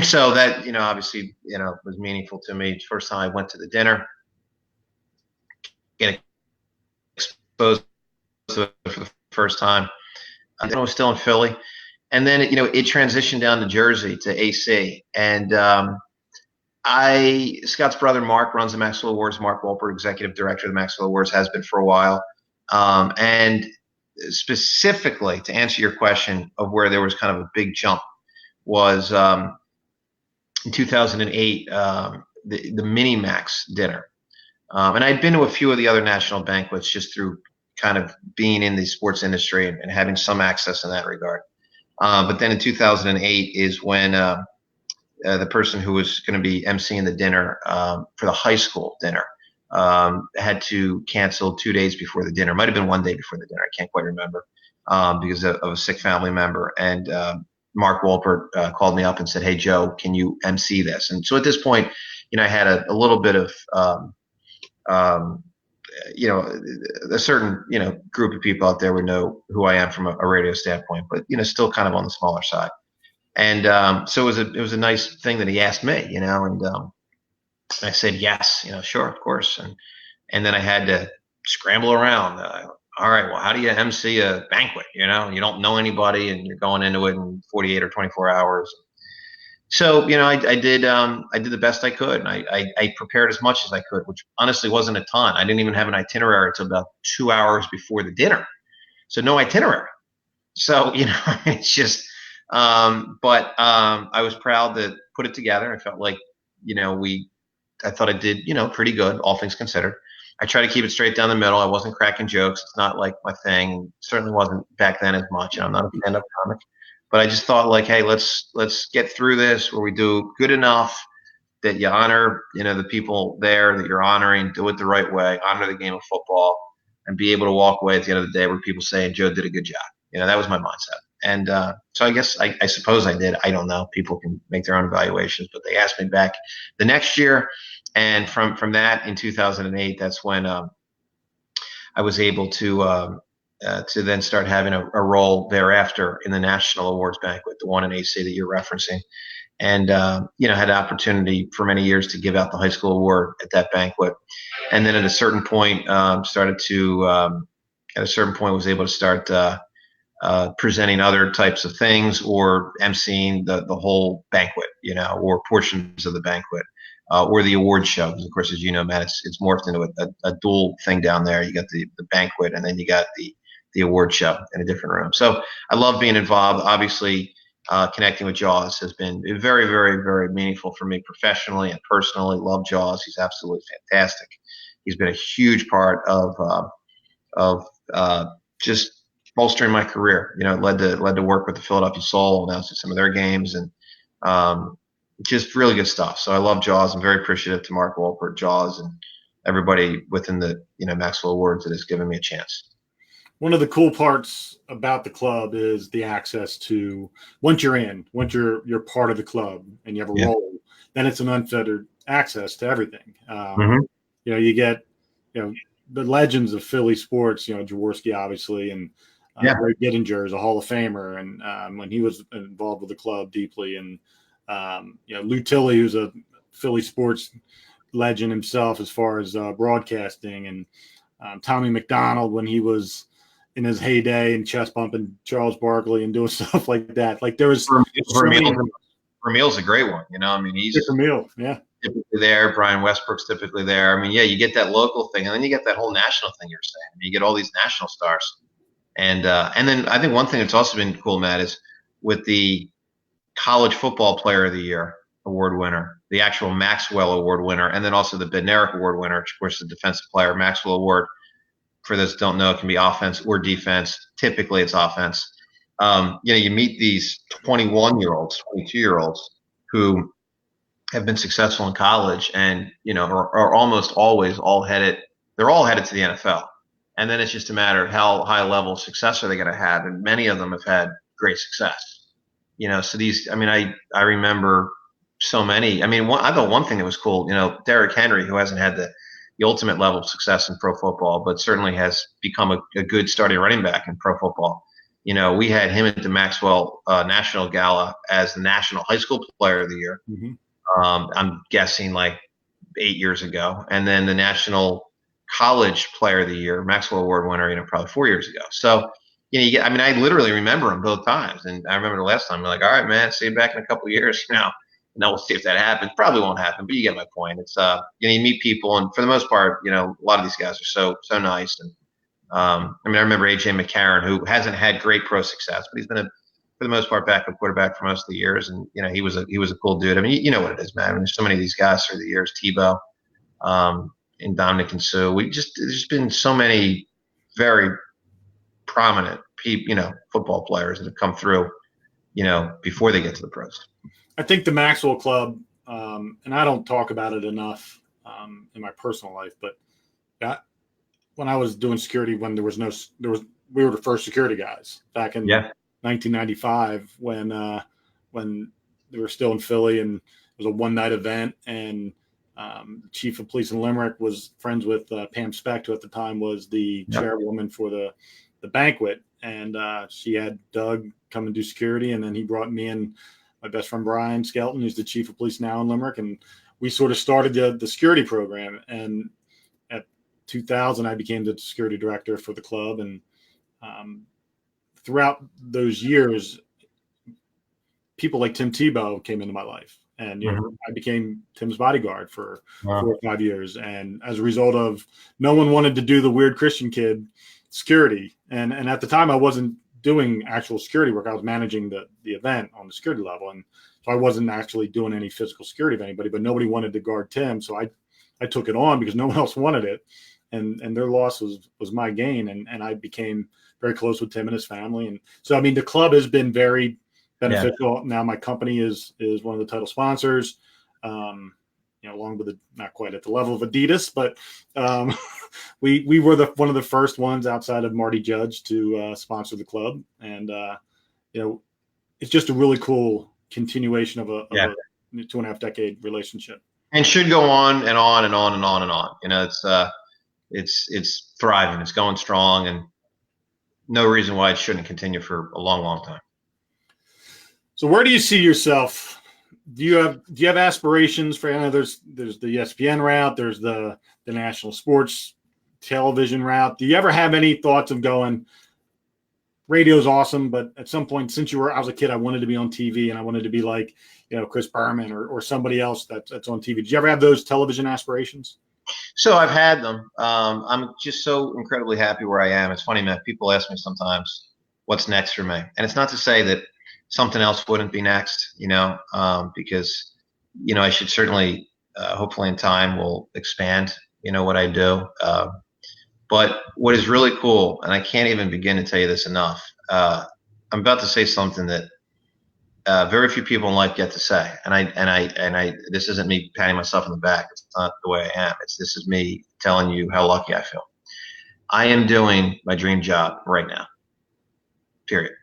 Speaker 2: So that, obviously, was meaningful to me. First time I went to the dinner, getting exposed to it for the first time. I was still in Philly. And then, it transitioned down to Jersey, to AC. And Scott's brother, Mark, runs the Maxwell Awards. Mark Wolpert, executive director of the Maxwell Awards, has been for a while. And specifically, to answer your question of where there was kind of a big jump, was in 2008, the Mini Max dinner. And I'd been to a few of the other national banquets just through kind of being in the sports industry and having some access in that regard. But then in 2008 is when the person who was going to be emceeing the dinner for the high school dinner had to cancel 2 days before the dinner. Might have been 1 day before the dinner. I can't quite remember because of a sick family member. And Mark Wolpert called me up and said, hey, Joe, can you MC this? And so at this point, I had a little bit of, a certain, group of people out there would know who I am from a radio standpoint, but, still kind of on the smaller side. And so it was a nice thing that he asked me, and I said, yes, sure, of course. And then I had to scramble around. All right, well, how do you MC a banquet? You don't know anybody, and you're going into it in 48 or 24 hours. So, I did the best I could, and I prepared as much as I could, which honestly wasn't a ton. I didn't even have an itinerary until about 2 hours before the dinner. So no itinerary. So, it's just, But I was proud to put it together. I felt like, I thought I did, pretty good, all things considered. I try to keep it straight down the middle. I wasn't cracking jokes. It's not like my thing. It certainly wasn't back then as much. I'm not a stand-up comic. But I just thought like, hey, let's get through this where we do good enough that you honor, the people there that you're honoring, do it the right way, honor the game of football, and be able to walk away at the end of the day where people saying Joe did a good job. That was my mindset. And so I guess I suppose I did. I don't know. People can make their own evaluations, but they asked me back the next year. And from that in 2008, that's when I was able to then start having a role thereafter in the National Awards Banquet, the one in AC that you're referencing. And, had the opportunity for many years to give out the high school award at that banquet. And then at a certain point, was able to start presenting other types of things or emceeing the whole banquet, or portions of the banquet, or the award show. Because of course, as you know, Matt, it's morphed into a dual thing down there. You got the banquet, and then you got the award show in a different room. So I love being involved. Obviously, connecting with Jaws has been very, very, very meaningful for me professionally and personally. Love Jaws. He's absolutely fantastic. He's been a huge part of just bolstering my career. Led to work with the Philadelphia Soul, announcing some of their games, and just really good stuff. So I love Jaws. I'm very appreciative to Mark Wolpert, Jaws, and everybody within the Maxwell Awards that has given me a chance.
Speaker 1: One of the cool parts about the club is the access to, once you're part of the club and you have a role, then it's an unfettered access to everything. You get, the legends of Philly sports, Jaworski, obviously, and Ray Gittinger is a Hall of Famer. And when he was involved with the club deeply, and, Lou Tilley, who's a Philly sports legend himself as far as broadcasting, and Tommy McDonald when he was in his heyday and chest bumping Charles Barkley and doing stuff like that. Like there was
Speaker 2: Vermeil's a great one. He's
Speaker 1: Vermeil,
Speaker 2: typically there. Brian Westbrook's typically there. You get that local thing, and then you get that whole national thing you're saying. You get all these national stars. And then I think one thing that's also been cool, Matt, is with the College Football Player of the Year award winner, the actual Maxwell Award winner, and then also the Bednarik Award winner, which of course is the defensive player. Maxwell Award, for those who don't know, it can be offense or defense. Typically it's offense. You meet these 21-year-olds, 22-year-olds who have been successful in college and, are almost always they're all headed to the NFL. And then it's just a matter of how high level of success are they going to have. And many of them have had great success. So these, I remember so many. I thought one thing that was cool, Derrick Henry, who hasn't had the ultimate level of success in pro football, but certainly has become a good starting running back in pro football. We had him at the Maxwell National Gala as the National High School Player of the Year. I'm guessing like 8 years ago. And then the National College Player of the Year, Maxwell Award winner, probably 4 years ago. So, I literally remember them both times. And I remember the last time, I'm like, all right, man, see you back in a couple of years. Now we'll see if that happens. Probably won't happen, but you get my point. It's you meet people, and for the most part, a lot of these guys are so nice. And I remember AJ McCarron, who hasn't had great pro success, but he's been for the most part backup quarterback for most of the years, and he was a cool dude. You know what it is, man. There's so many of these guys through the years, Tebow, and Dominic and Sue. There's been so many very prominent football players that have come through, before they get to the pros.
Speaker 1: I think the Maxwell Club, and I don't talk about it enough in my personal life, but when I was doing security, when we were the first security guys back in 1995 when they were still in Philly, and it was a one-night event, and the chief of police in Limerick was friends with Pam Specht, who at the time was the chairwoman for the banquet, and she had Doug come and do security, and then he brought me and my best friend Brian Skelton, who's the chief of police now in Limerick, and we sort of started the security program. And at 2000, I became the security director for the club. And throughout those years, people like Tim Tebow came into my life, and I became Tim's bodyguard for 4 or 5 years. And as a result of, no one wanted to do the weird Christian kid security, and at the time I wasn't doing actual security work. I was managing the event on the security level, and so I wasn't actually doing any physical security of anybody. But nobody wanted to guard Tim, so I took it on because no one else wanted it, and their loss was my gain, and I became very close with Tim and his family. And so, I mean, the club has been very beneficial. Yeah. Now my company is one of the title sponsors, along with not quite at the level of Adidas, but we were one of the first ones outside of Marty Judge to sponsor the club. And, it's just a really cool continuation of a 2.5 decade relationship.
Speaker 2: And should go on and on and on and on and on. It's thriving. It's going strong, and no reason why it shouldn't continue for a long, long time.
Speaker 1: So where do you see yourself? Do you have aspirations for? There's the ESPN route. There's the national sports television route. Do you ever have any thoughts of going? Radio's awesome, but at some point, since I was a kid, I wanted to be on TV, and I wanted to be like Chris Berman or somebody else that's on TV. Did you ever have those television aspirations?
Speaker 2: So I've had them. I'm just so incredibly happy where I am. It's funny, man. People ask me sometimes, "What's next for me?" And it's not to say that something else wouldn't be next, because I should certainly, hopefully in time, will expand, what I do. But what is really cool, and I can't even begin to tell you this enough, I'm about to say something that very few people in life get to say, and I this isn't me patting myself on the back. It's not the way I am. This is me telling you how lucky I feel. I am doing my dream job right now. Period.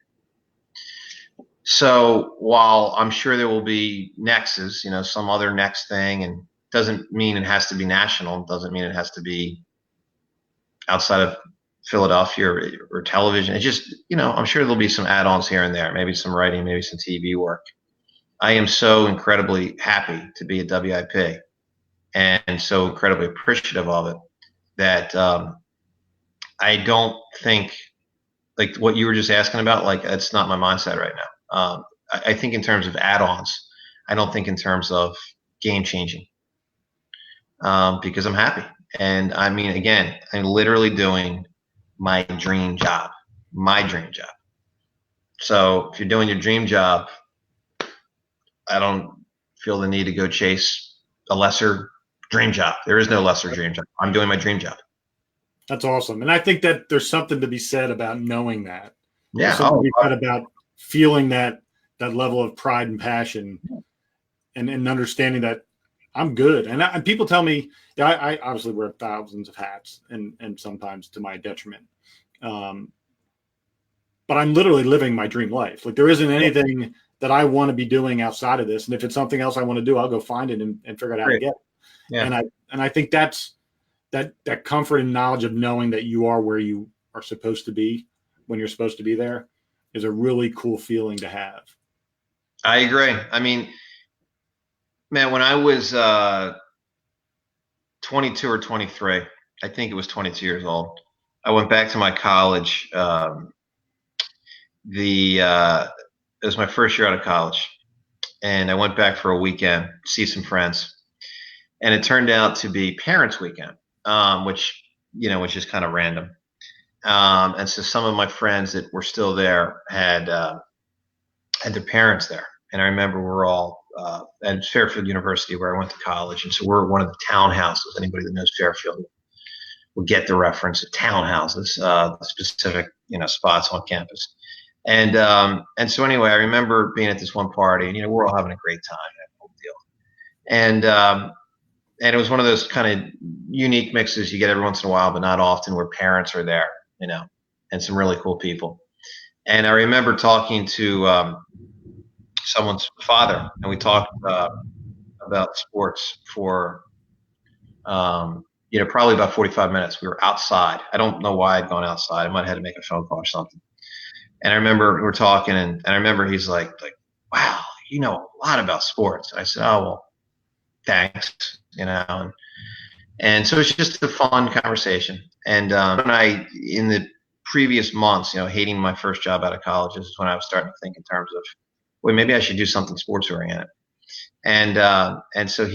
Speaker 2: So while I'm sure there will be nexts, some other next thing, and doesn't mean it has to be national, doesn't mean it has to be outside of Philadelphia or television. It just, I'm sure there'll be some add-ons here and there, maybe some writing, maybe some TV work. I am so incredibly happy to be at WIP and so incredibly appreciative of it that I don't think, like what you were just asking about, like that's not my mindset right now. I think in terms of add-ons. I don't think in terms of game-changing because I'm happy. And I mean, again, I'm literally doing my dream job. So if you're doing your dream job, I don't feel the need to go chase a lesser dream job. There is no lesser dream job. I'm doing my dream job.
Speaker 1: That's awesome. And I think that there's something to be said about knowing that.
Speaker 2: Yeah.
Speaker 1: There's something to be said about feeling that level of pride and passion and understanding that I'm good. And people tell me, I obviously wear thousands of hats and sometimes to my detriment. But I'm literally living my dream life. Like there isn't anything that I want to be doing outside of this. And if it's something else I want to do, I'll go find it and figure out how to get it. Yeah. And I think that's that comfort and knowledge of knowing that you are where you are supposed to be when you're supposed to be there is a really cool feeling to have.
Speaker 2: I agree. I mean, man, when I was 22 or 23, I think it was 22 years old, I went back to my college. It was my first year out of college, and I went back for a weekend to see some friends, and it turned out to be Parents' Weekend, which is kind of random. And so some of my friends that were still there had their parents there, and I remember we're all at Fairfield University where I went to college, and so we're at one of the townhouses. Anybody that knows Fairfield will get the reference of townhouses, the specific spots on campus. And so anyway, I remember being at this one party, and we're all having a great time, that whole deal. And it was one of those kind of unique mixes you get every once in a while, but not often, where parents are there, and some really cool people. And I remember talking to someone's father, and we talked about sports for probably about 45 minutes. We were outside. I don't know why I'd gone outside. I might have had to make a phone call or something. And I remember we were talking, and I remember he's like, wow, you know a lot about sports. I said, oh, well, thanks, And so it's just a fun conversation. And when in the previous months, hating my first job out of college, is when I was starting to think in terms of, well, maybe I should do something sports oriented. And so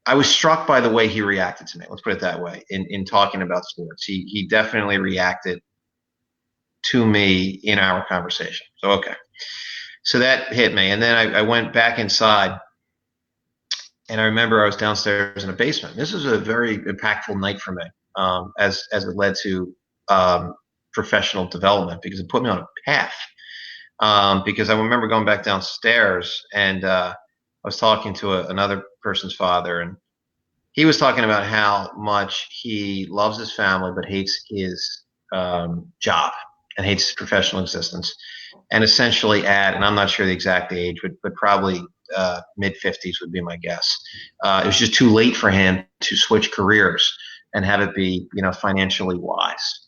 Speaker 2: I was struck by the way he reacted to me. Let's put it that way. In talking about sports, he definitely reacted to me in our conversation. So, okay. So that hit me. And then I went back inside, and I remember I was downstairs in the basement. This was a very impactful night for me, as it led to professional development, because it put me on a path. Because I remember going back downstairs, and I was talking to another person's father, and he was talking about how much he loves his family but hates his job and hates his professional existence. And essentially and I'm not sure the exact age, but probably mid-50s would be my guess. It was just too late for him to switch careers and have it be, financially wise.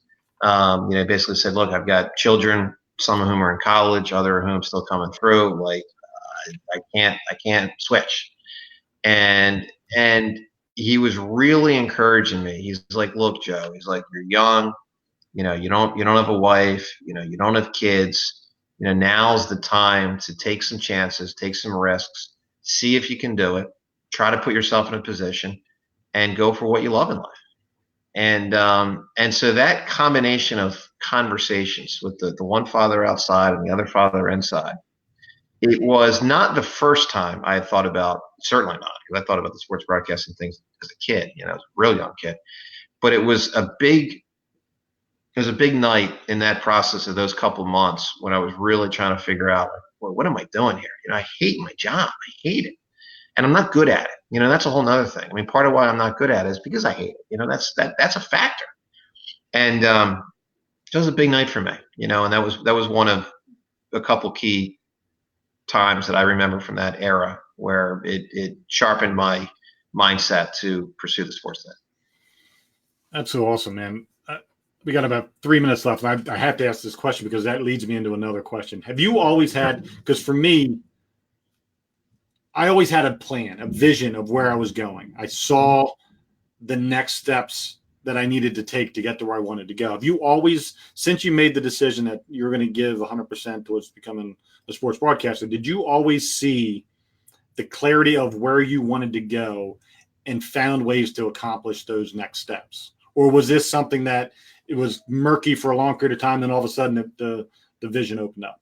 Speaker 2: Basically said, look, I've got children, some of whom are in college, other of whom still coming through. Like, I can't switch. And he was really encouraging me. He's like, look, Joe, he's like, you're young, you don't have a wife, you don't have kids. Now's the time to take some chances, take some risks, see if you can do it, try to put yourself in a position and go for what you love in life. And so that combination of conversations with the one father outside and the other father inside, it was not the first time I had thought about, certainly not, because I thought about the sports broadcasting things as a kid, as a real young kid, but it was a big night in that process of those couple of months when I was really trying to figure out, like, well, what am I doing here? I hate my job. I hate it. And I'm not good at it. That's a whole nother thing. I mean, part of why I'm not good at it is because I hate it. That's a factor. And it was a big night for me, and that was one of a couple key times that I remember from that era where it sharpened my mindset to pursue the sports thing.
Speaker 1: That's so awesome, man. We got about 3 minutes left, and I have to ask this question because that leads me into another question. Have you always had, because for me, I always had a plan, a vision of where I was going. I saw the next steps that I needed to take to get to where I wanted to go. Have you always, since you made the decision that you're going to give 100% towards becoming a sports broadcaster, did you always see the clarity of where you wanted to go and found ways to accomplish those next steps? Or was this something that it was murky for a long period of time, then all of a sudden the vision opened up?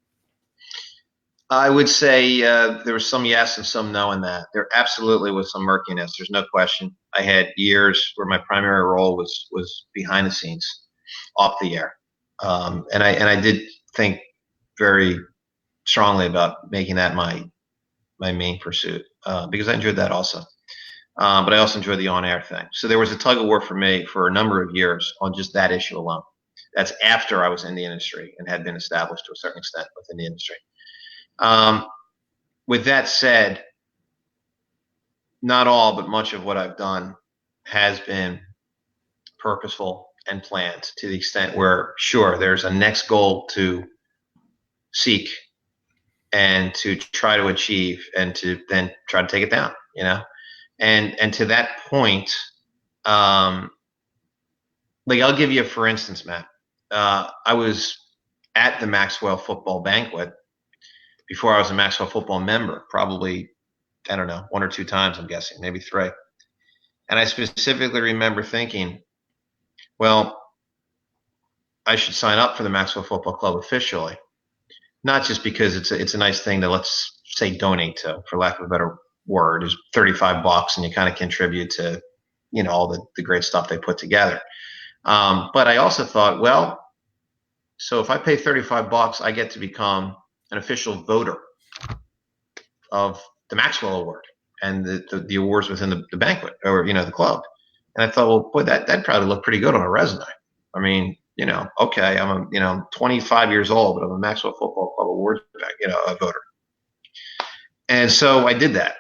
Speaker 2: I would say there was some yes and some no in that. There absolutely was some murkiness. There's no question. I had years where my primary role was behind the scenes, off the air, and I did think very strongly about making that my main pursuit because I enjoyed that also. But I also enjoyed the on-air thing. So there was a tug of war for me for a number of years on just that issue alone. That's after I was in the industry and had been established to a certain extent within the industry. With that said, not all, but much of what I've done has been purposeful and planned to the extent where, sure, there's a next goal to seek and to try to achieve and to then try to take it down, And to that point, like I'll give you a for instance, Matt. I was at the Maxwell Football Banquet before I was a Maxwell Football member, probably, I don't know, 1 or 2 times, I'm guessing, maybe 3. And I specifically remember thinking, well, I should sign up for the Maxwell Football Club officially, not just because it's a nice thing to, let's say, donate to, for lack of a better word, is $35 and you kind of contribute to, all the great stuff they put together. But I also thought, well, so if I pay $35, I get to become an official voter of the Maxwell Award and the awards within the banquet or, the club. And I thought, well, boy, that'd probably look pretty good on a resume. I mean, okay, I'm 25 years old, but I'm a Maxwell Football Club awards, a voter. And so I did that.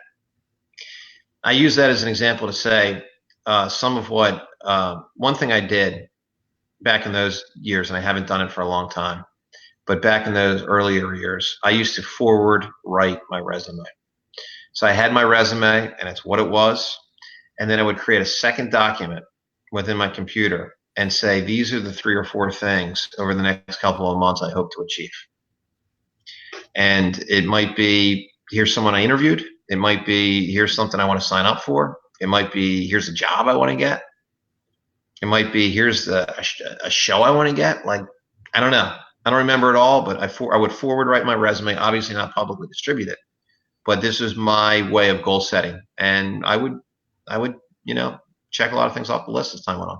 Speaker 2: I use that as an example to say some of what one thing I did back in those years, and I haven't done it for a long time, but back in those earlier years, I used to forward write my resume. So I had my resume, and it's what it was, and then I would create a second document within my computer and say, these are the 3 or 4 things over the next couple of months I hope to achieve. And it might be, here's someone I interviewed. It might be, here's something I want to sign up for. It might be, here's a job I want to get. It might be, here's a show I want to get. Like, I don't know. I don't remember it all, but I would forward write my resume, obviously not publicly distribute it, but this was my way of goal setting. And I would, check a lot of things off the list as time went on.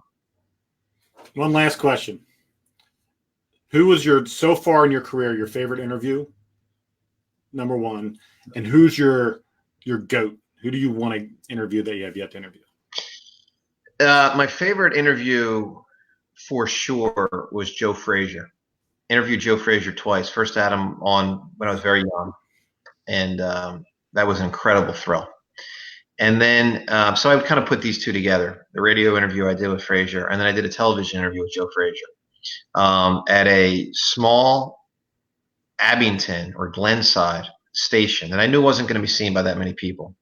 Speaker 1: One last question. Who was so far in your career, your favorite interview? Number one. And who's your GOAT? Who do you want to interview that you have yet to interview?
Speaker 2: My favorite interview for sure was Joe Frazier. Interviewed Joe Frazier twice. First had him on when I was very young, and that was an incredible thrill. And then, so I would kind of put these two together: the radio interview I did with Frazier, and then I did a television interview with Joe Frazier at a small Abington or Glenside station that I knew wasn't going to be seen by that many people.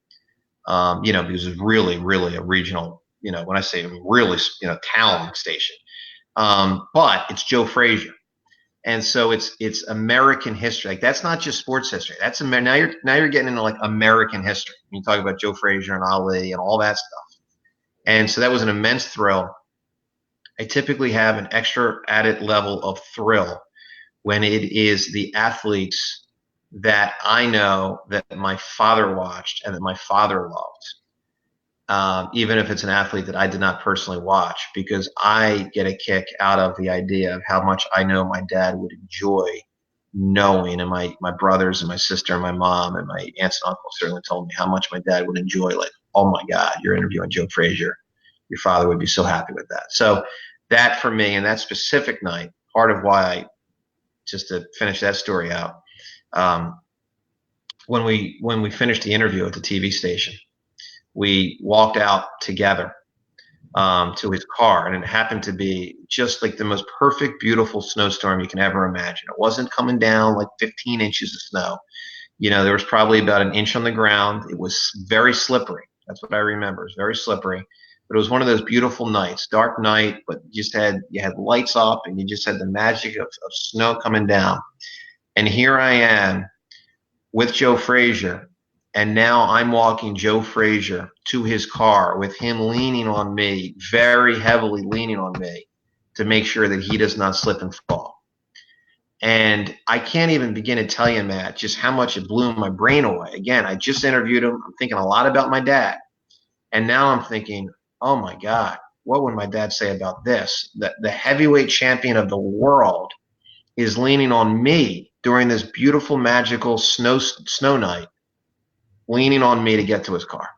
Speaker 2: Because it was really, really a regional. When I say really, town station. But it's Joe Frazier. And so it's American history. Like, that's not just sports history. That's now you're getting into like American history. You talk about Joe Frazier and Ali and all that stuff. And so that was an immense thrill. I typically have an extra added level of thrill when it is the athletes that I know that my father watched and that my father loved. Even if it's an athlete that I did not personally watch, because I get a kick out of the idea of how much I know my dad would enjoy knowing, and my brothers and my sister and my mom and my aunts and uncles certainly told me how much my dad would enjoy, like, oh my God, you're interviewing Joe Frazier. Your father would be so happy with that. So that for me, and that specific night, part of why just to finish that story out, when we finished the interview at the TV station, we walked out together to his car, and it happened to be just like the most perfect, beautiful snowstorm you can ever imagine. It wasn't coming down like 15 inches of snow. There was probably about an inch on the ground. It was very slippery. That's what I remember. It was very slippery, but it was one of those beautiful nights, dark night, but you had lights up, and you just had the magic of snow coming down. And here I am with Joe Frazier. And now I'm walking Joe Frazier to his car with him leaning on me, very heavily leaning on me, to make sure that he does not slip and fall. And I can't even begin to tell you, Matt, just how much it blew my brain away. Again, I just interviewed him. I'm thinking a lot about my dad. And now I'm thinking, oh my God, what would my dad say about this? The heavyweight champion of the world is leaning on me during this beautiful, magical snow night, leaning on me to get to his car.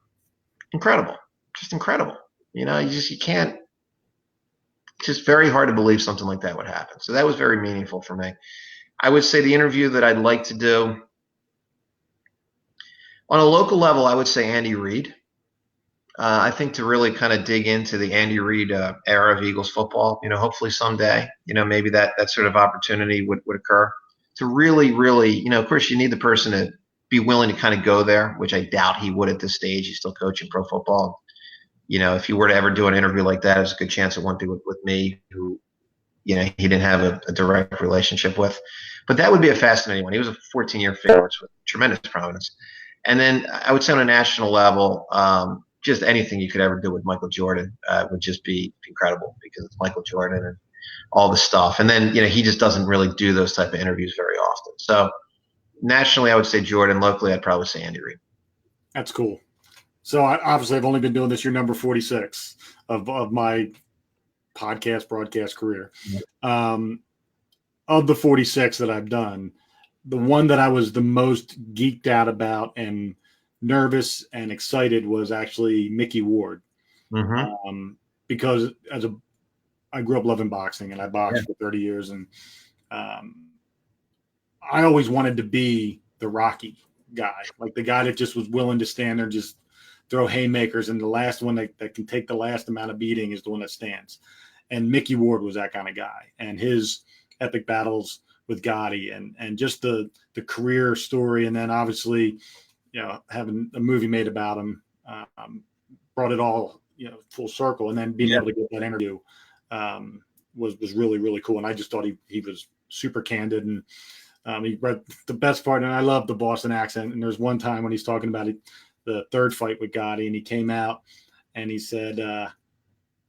Speaker 2: Incredible. Just incredible. You can't, it's just very hard to believe something like that would happen. So that was very meaningful for me. I would say the interview that I'd like to do on a local level, I would say Andy Reid. I think to really kind of dig into the Andy Reid era of Eagles football, hopefully someday, maybe that sort of opportunity would occur to really, really, of course you need the person to be willing to kind of go there, which I doubt he would at this stage. He's still coaching pro football. If he were to ever do an interview like that, there's a good chance it wouldn't be with me, who, he didn't have a direct relationship with. But that would be a fascinating one. He was a 14-year favorite with tremendous prominence. And then I would say on a national level, just anything you could ever do with Michael Jordan would just be incredible, because it's Michael Jordan and all the stuff. And then, he just doesn't really do those type of interviews very often. So nationally, I would say Jordan. Locally, I'd probably say Andy Reid.
Speaker 1: That's cool. So I've only been doing this. You're number 46 of my broadcast career. Of the 46 that I've done, the one that I was the most geeked out about and nervous and excited was actually Mickey Ward. Mm-hmm. Because I grew up loving boxing, and I boxed for 30 years, and I always wanted to be the Rocky guy, like the guy that just was willing to stand there and just throw haymakers, and the last one that can take the last amount of beating is the one that stands. And Mickey Ward was that kind of guy, and his epic battles with Gotti and just the career story. And then obviously, having a movie made about him brought it all, full circle. And then being able to get that interview was really, really cool. And I just thought he was super candid, and he read the best part, and I love the Boston accent. And there's one time when he's talking about the third fight with Gotti, and he came out and he said,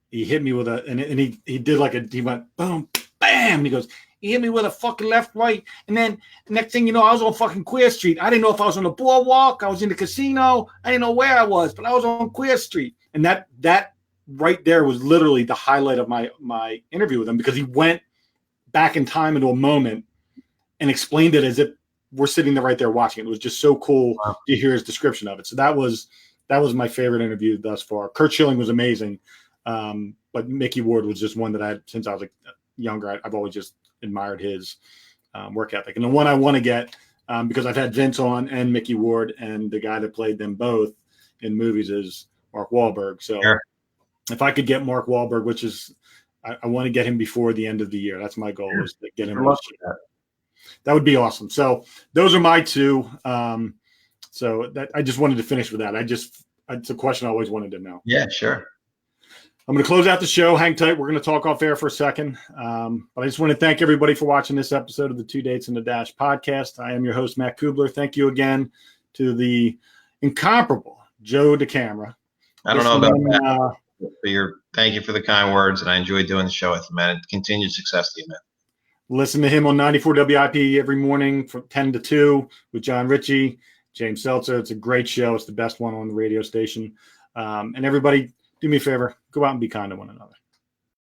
Speaker 1: he hit me with and he did he went boom, bam. And he goes,
Speaker 3: He hit me with a fucking left, right. And then next thing you know, I was on fucking Queer Street. I didn't know if I was on the boardwalk. I was in the casino. I didn't know where I was, but I was on Queer Street. And that right there was literally the highlight of my interview with him, because he went back in time into a moment and explained it as if we're sitting there right there watching it. It was just so cool to hear his description of it. So that was my favorite interview thus far. Kurt Schilling was amazing. But Mickey Ward was just one that I, since I was younger, I've always just admired his work ethic. And the one I want to get, because I've had Vince on and Mickey Ward, and the guy that played them both in movies is Mark Wahlberg. So if I could get Mark Wahlberg, which is, I want to get him before the end of the year. That's my goal, is to get him. That would be awesome. So those are my two. So that I just wanted to finish with that. It's a question I always wanted to know.
Speaker 2: Yeah, sure.
Speaker 1: I'm going to close out the show. Hang tight. We're going to talk off air for a second. But I just want to thank everybody for watching this episode of the Two Dates in the Dash podcast. I am your host, Matt Cubbler. Thank you again to the incomparable Joe Decamara.
Speaker 2: I don't know about that, but thank you for the kind words, and I enjoyed doing the show with you, man. Continued success to you, man. Listen
Speaker 1: to him on 94 WIP every morning from 10 to 2 with John Ritchie, James Seltzer. It's a great show. It's the best one on the radio station. And everybody, do me a favor, go out and be kind to one another.